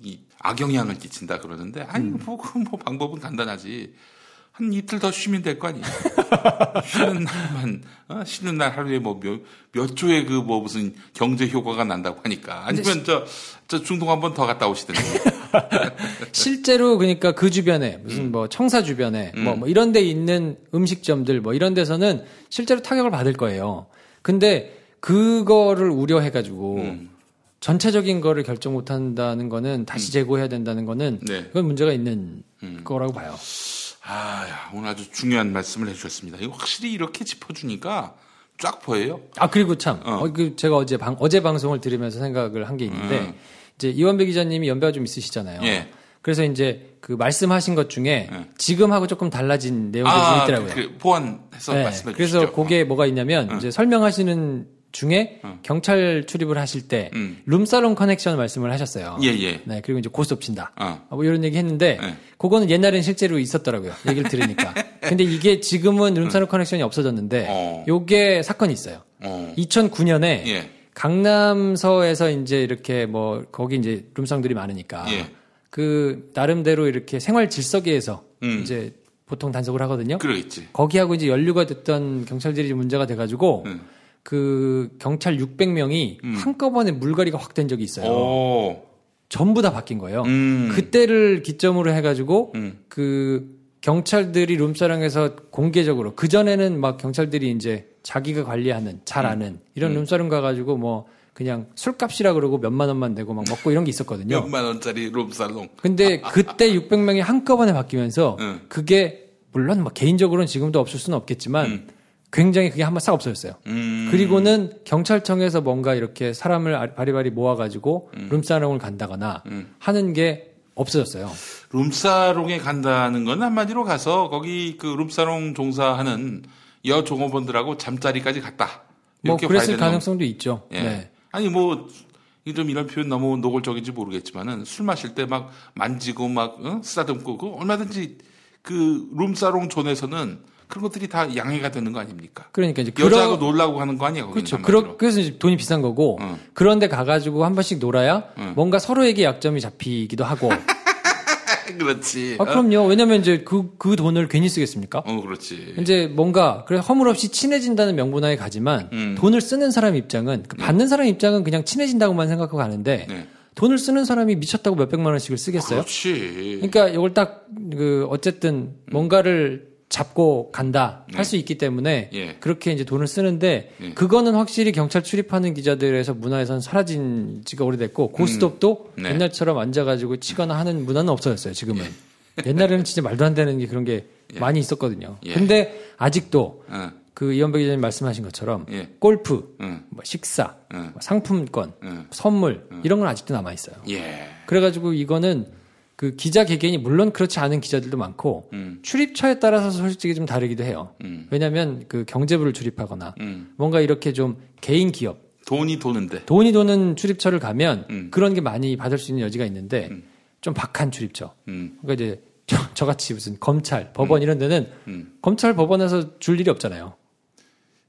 이 악영향을 끼친다 그러는데 아니 뭐 방법은 간단하지. 한 이틀 더 쉬면 될 거 아니에요. 쉬는 날만 쉬는 날 하루에 뭐 몇 조의 그 뭐 무슨 경제 효과가 난다고 하니까 아니면 저 중동 한번 더 갔다 오시든지. 실제로 그러니까 그 주변에 무슨 뭐 청사 주변에 뭐 이런 데 있는 음식점들 뭐 이런 데서는 실제로 타격을 받을 거예요. 근데 그거를 우려해가지고 전체적인 거를 결정 못한다는 거는 다시 재고해야 된다는 거는 그건 문제가 있는 거라고 봐요. 오늘 아주 중요한 말씀을 해주셨습니다. 이거 확실히 이렇게 짚어주니까 쫙 보여요. 그리고 참, 제가 어제 방송을 들으면서 생각을 한 게 있는데, 이제 이완배 기자님이 연배가 좀 있으시잖아요. 그래서 이제 그 말씀하신 것 중에 지금하고 조금 달라진 내용들이 있더라고요. 보완해서 말씀해 주시죠. 그래서 그게 뭐가 있냐면, 이제 설명하시는 중에 경찰 출입을 하실 때 룸사롱 커넥션 말씀을 하셨어요. 네, 그리고 이제 고스톱 친다. 뭐 이런 얘기 했는데 그거는 옛날엔 실제로 있었더라고요. 얘기를 들으니까. 근데 이게 지금은 룸사롱 커넥션이 없어졌는데 요게 사건이 있어요. 2009년에 강남서에서 이제 이렇게 뭐 거기 이제 룸사롱들이 많으니까 그 나름대로 이렇게 생활 질서계에서 이제 보통 단속을 하거든요. 그러겠지. 거기하고 이제 연루가 됐던 경찰들이 문제가 돼가지고 그 경찰 600명이 한꺼번에 물갈이가 확 된 적이 있어요. 전부 다 바뀐 거예요. 그때를 기점으로 해가지고 그 경찰들이 룸사롱에서 공개적으로 그 전에는 막 경찰들이 이제 자기가 관리하는 잘 아는 이런 룸사롱 가가지고 뭐 그냥 술값이라 그러고 몇만 원만 내고 막 먹고 이런 게 있었거든요. 몇만 원짜리 룸살롱. 근데 그때 600명이 한꺼번에 바뀌면서 그게 물론 뭐 개인적으로는 지금도 없을 수는 없겠지만 굉장히 그게 한번 싹 없어졌어요. 그리고는 경찰청에서 뭔가 이렇게 사람을 바리바리 모아가지고 룸사롱을 간다거나 하는 게 없어졌어요. 룸사롱에 간다는 건 한마디로 가서 거기 그 룸사롱 종사하는 여 종업원들하고 잠자리까지 갔다. 뭐 이렇게 그랬을 봐야 되는 가능성도 있죠. 예. 네. 아니 뭐 좀 이런 표현 너무 노골적인지 모르겠지만은 술 마실 때 막 만지고 막 쓰다듬고 그 얼마든지 그 룸사롱 존에서는 그런 것들이 다 양해가 되는 거 아닙니까? 그러니까 이제 여자하고 놀라고 하는 거 아니야? 그렇죠. 그래서 이제 돈이 비싼 거고 그런데 가가지고 한 번씩 놀아야 뭔가 서로에게 약점이 잡히기도 하고. 그렇지. 그럼요. 왜냐면 이제 그 돈을 괜히 쓰겠습니까? 그렇지. 이제 뭔가 그래 허물없이 친해진다는 명분하에 가지만 돈을 쓰는 사람 입장은 받는 사람 입장은 그냥 친해진다고만 생각하고 가는데 네. 돈을 쓰는 사람이 미쳤다고 몇백만 원씩을 쓰겠어요? 그렇지. 그러니까 이걸 딱 어쨌든 뭔가를 잡고 간다 할 수 있기 때문에 그렇게 이제 돈을 쓰는데 그거는 확실히 경찰 출입하는 기자들에서 문화에선 사라진 지가 오래됐고 고스톱도 옛날처럼 앉아가지고 치거나 하는 문화는 없어졌어요. 지금은 옛날에는 진짜 말도 안 되는 게 그런 게 많이 있었거든요. 근데 아직도 그 이현배 기자님 말씀하신 것처럼 골프, 뭐 식사, 뭐 상품권, 선물 이런 건 아직도 남아 있어요. 그래가지고 이거는 그 기자 개개인이 물론 그렇지 않은 기자들도 많고 출입처에 따라서 솔직히 좀 다르기도 해요. 왜냐하면 그 경제부를 출입하거나 뭔가 이렇게 좀 개인 기업 돈이 도는데 돈이 도는 출입처를 가면 그런 게 많이 받을 수 있는 여지가 있는데 좀 박한 출입처. 그러니까 이제 저같이 무슨 검찰, 법원 이런 데는 검찰, 법원에서 줄 일이 없잖아요.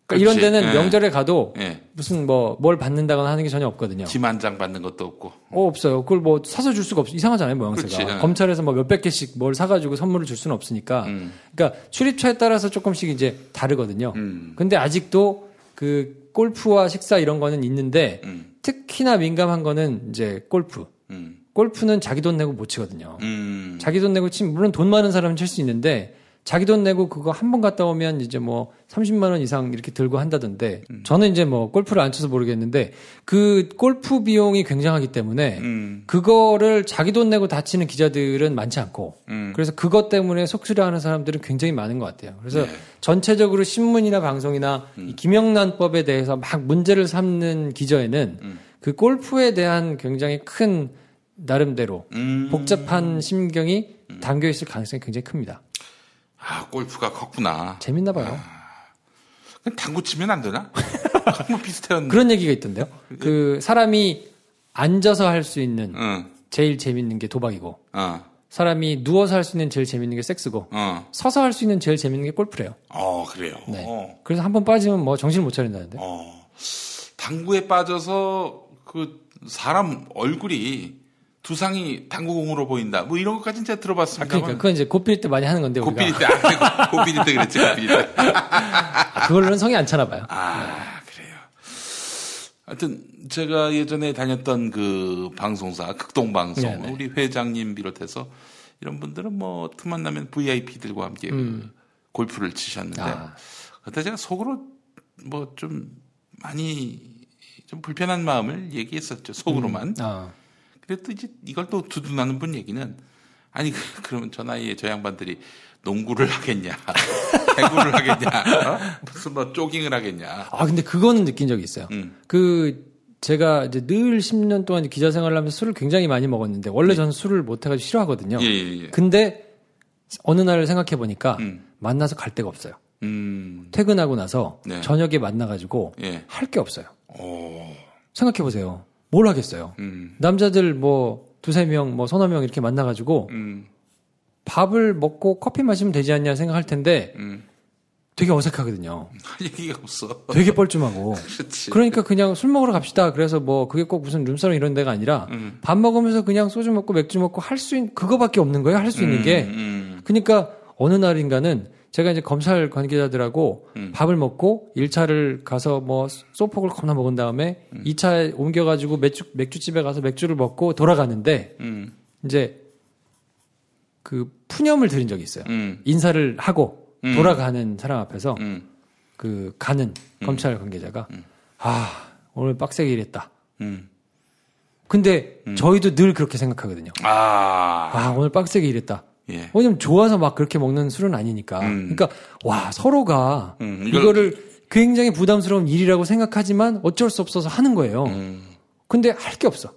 그러니까 이런 데는 명절에 가도 무슨 뭘 받는다거나 하는 게 전혀 없거든요. 짐 한 장 받는 것도 없고. 없어요. 그걸 뭐 사서 줄 수가 이상하잖아요, 모양새가. 그렇지, 검찰에서 뭐 몇백 개씩 뭘 사가지고 선물을 줄 수는 없으니까. 그러니까 출입처에 따라서 조금씩 이제 다르거든요. 근데 아직도 그 골프와 식사 이런 거는 있는데 특히나 민감한 거는 이제 골프. 골프는 자기 돈 내고 못 치거든요. 자기 돈 내고 치면 물론 돈 많은 사람은 칠 수 있는데 자기 돈 내고 그거 한 번 갔다 오면 이제 뭐 30만 원 이상 이렇게 들고 한다던데 저는 이제 뭐 골프를 안 쳐서 모르겠는데 그 골프 비용이 굉장하기 때문에 그거를 자기 돈 내고 다 치는 기자들은 많지 않고 그래서 그것 때문에 속쓰려하는 사람들은 굉장히 많은 것 같아요. 그래서 전체적으로 신문이나 방송이나 이 김영란법에 대해서 막 문제를 삼는 기저에는 그 골프에 대한 굉장히 큰 나름대로 복잡한 심경이 담겨 있을 가능성이 굉장히 큽니다. 골프가 컸구나. 재밌나 봐요. 그럼 당구 치면 안 되나? 뭐 비슷해요. 그런 얘기가 있던데요. 그 사람이 앉아서 할 수 있는 제일 재밌는 게 도박이고 사람이 누워서 할 수 있는 제일 재밌는 게 섹스고 서서 할 수 있는 제일 재밌는 게 골프래요. 그래요. 네. 그래서 한번 빠지면 뭐 정신을 못 차린다는데. 당구에 빠져서 그 사람 얼굴이 두상이 당구공으로 보인다. 뭐 이런 것까지는 제가 들어봤습니다. 그러니까 그건 이제 고삐릴 때 많이 하는 건데 우리가. 고삐릴 때, 고삐릴 때 그랬지. 고삐릴 때. 그걸로는 성이 안 차나 봐요. 그래요. 하여튼 제가 예전에 다녔던 그 방송사 극동방송 네네. 우리 회장님 비롯해서 이런 분들은 뭐 틈만 나면 VIP들과 함께 골프를 치셨는데 그때 제가 속으로 뭐 좀 많이 좀 불편한 마음을 얘기했었죠. 속으로만. 그래도 이제 이걸 또 두둔하는 분 얘기는 아니 그러면 저 나이에 저 양반들이 농구를 하겠냐, 배구를 하겠냐, 무슨 뭐 조깅을 하겠냐. 근데 그거는 느낀 적이 있어요. 제가 이제 늘 10년 동안 기자 생활을 하면서 술을 굉장히 많이 먹었는데 원래 저는 술을 못 해가지고 싫어하거든요. 근데 어느 날 생각해 보니까 만나서 갈 데가 없어요. 퇴근하고 나서 저녁에 만나가지고 할 게 없어요. 생각해 보세요. 뭘 하겠어요? 남자들 뭐 두세 명, 뭐 서너 명 이렇게 만나가지고 밥을 먹고 커피 마시면 되지 않냐 생각할 텐데 되게 어색하거든요. 얘기가 없어. 되게 뻘쭘하고. 그렇지. 그러니까 그냥 술 먹으러 갑시다. 그래서 뭐 그게 꼭 무슨 룸사롱 이런 데가 아니라 밥 먹으면서 그냥 소주 먹고 맥주 먹고 할 수 있는 그거밖에 없는 거예요. 할 수 있는 게. 그러니까 어느 날인가는 제가 이제 검찰 관계자들하고 밥을 먹고 1차를 가서 뭐 소폭을 겁나 먹은 다음에 2차에 옮겨가지고 맥주집에 가서 맥주를 먹고 돌아가는데 이제 그 푸념을 드린 적이 있어요. 인사를 하고 돌아가는 사람 앞에서 그 가는 검찰 관계자가 오늘 빡세게 일했다. 근데 저희도 늘 그렇게 생각하거든요. 오늘 빡세게 일했다. 예. 왜냐면 좋아서 막 그렇게 먹는 술은 아니니까. 그러니까 와 서로가 이거를 굉장히 부담스러운 일이라고 생각하지만 어쩔 수 없어서 하는 거예요. 근데 할 게 없어.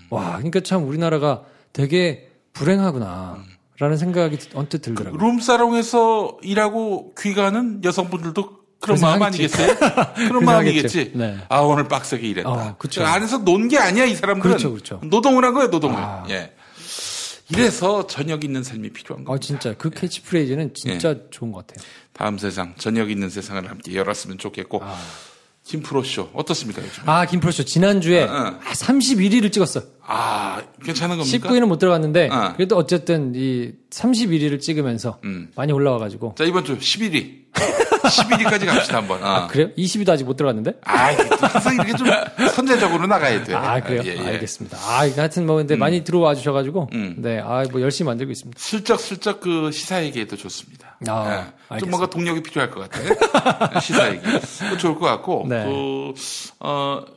와, 그러니까 참 우리나라가 되게 불행하구나. 라는 생각이 언뜻 들더라고요. 룸사롱에서 일하고 귀가하는 여성분들도 그런 마음 아니겠어요? 그런 마음이겠지. 네. 오늘 빡세게 일했다. 그쵸. 안에서 논 게 아니야, 이 사람들은. 그렇죠. 노동을 한 거예요, 노동을. 예. 이래서 저녁 있는 삶이 필요한 거예요. 진짜 그 캐치프레이즈는 진짜 좋은 것 같아요. 다음 세상, 저녁 있는 세상을 함께 열었으면 좋겠고. 김프로쇼 어떻습니까, 요즘? 김프로쇼 지난주에 31위를 찍었어요. 괜찮은 겁니까? 19위는 못 들어갔는데 그래도 어쨌든 이 31위를 찍으면서 많이 올라와가지고. 자, 이번 주 11위. 11위까지 갑시다, 한번. 그래요? 20위도 아직 못 들어갔는데? 그래서 이렇게 좀 선제적으로 나가야 돼. 그래요? 예. 알겠습니다. 하여튼 근데 많이 들어와 주셔가지고, 네, 열심히 만들고 있습니다. 슬쩍 그 시사 얘기에도 좋습니다. 좀 뭔가 동력이 필요할 것 같아요. 시사 얘기. 좋을 것 같고, 네.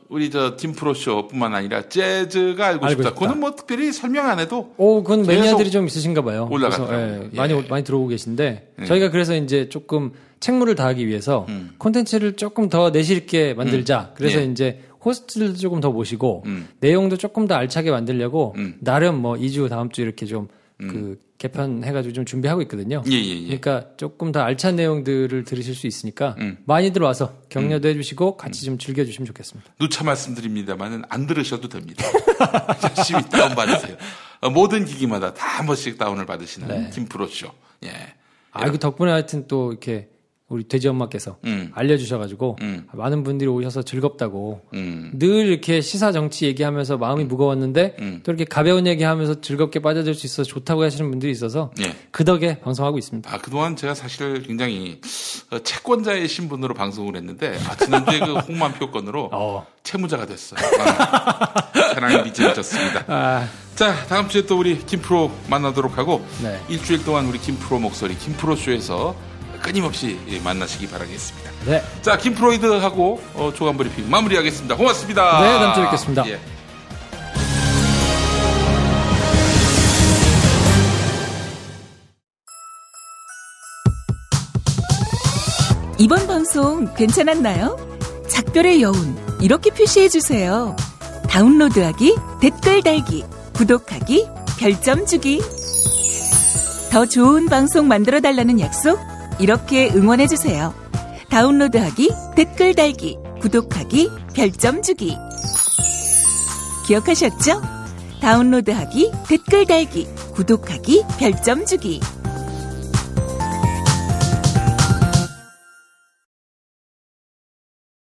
우리 김프로쇼 뿐만 아니라 재즈가 알고 싶다. 그거는 뭐 특별히 설명 안 해도. 그건 매니아들이 좀 있으신가 봐요. 올라갔더라고요. 많이 들어오고 계신데, 저희가 그래서 이제 조금 책무를 다하기 위해서 콘텐츠를 조금 더 내실 있게 만들자. 그래서 이제 호스트들도 조금 더 모시고 내용도 조금 더 알차게 만들려고 나름 2주 다음 주 이렇게 좀 개편해가지고 좀 준비하고 있거든요. 그러니까 조금 더 알찬 내용들을 들으실 수 있으니까 많이들 와서 격려도 해주시고 같이 좀 즐겨주시면 좋겠습니다. 누차 말씀드립니다만은 안 들으셔도 됩니다. 열심히 다운받으세요. 모든 기기마다 다 한 번씩 다운을 받으시는 김프로쇼. 예. 그 덕분에 하여튼 또 이렇게 우리 돼지 엄마께서 알려주셔가지고 많은 분들이 오셔서 즐겁다고 늘 이렇게 시사 정치 얘기하면서 마음이 무거웠는데 또 이렇게 가벼운 얘기하면서 즐겁게 빠져들 수 있어서 좋다고 하시는 분들이 있어서 그 덕에 방송하고 있습니다. 그동안 제가 사실 굉장히 채권자의 신분으로 방송을 했는데 지난주에 그 홍만표 건으로 채무자가 됐어요. 사랑이 미쳐졌습니다. 자, 다음 주에 또 우리 김프로 만나도록 하고 일주일 동안 우리 김프로 목소리 김프로쇼에서 끊임없이 만나시기 바라겠습니다. 네. 자, 김프로이드하고 조간 브리핑 마무리하겠습니다. 고맙습니다. 네, 다음 주에 뵙겠습니다. 예. 이번 방송 괜찮았나요? 작별의 여운 이렇게 표시해주세요. 다운로드하기, 댓글 달기, 구독하기, 별점 주기. 더 좋은 방송 만들어달라는 약속 이렇게 응원해주세요. 다운로드하기, 댓글 달기, 구독하기, 별점 주기. 기억하셨죠? 다운로드하기, 댓글 달기, 구독하기, 별점 주기.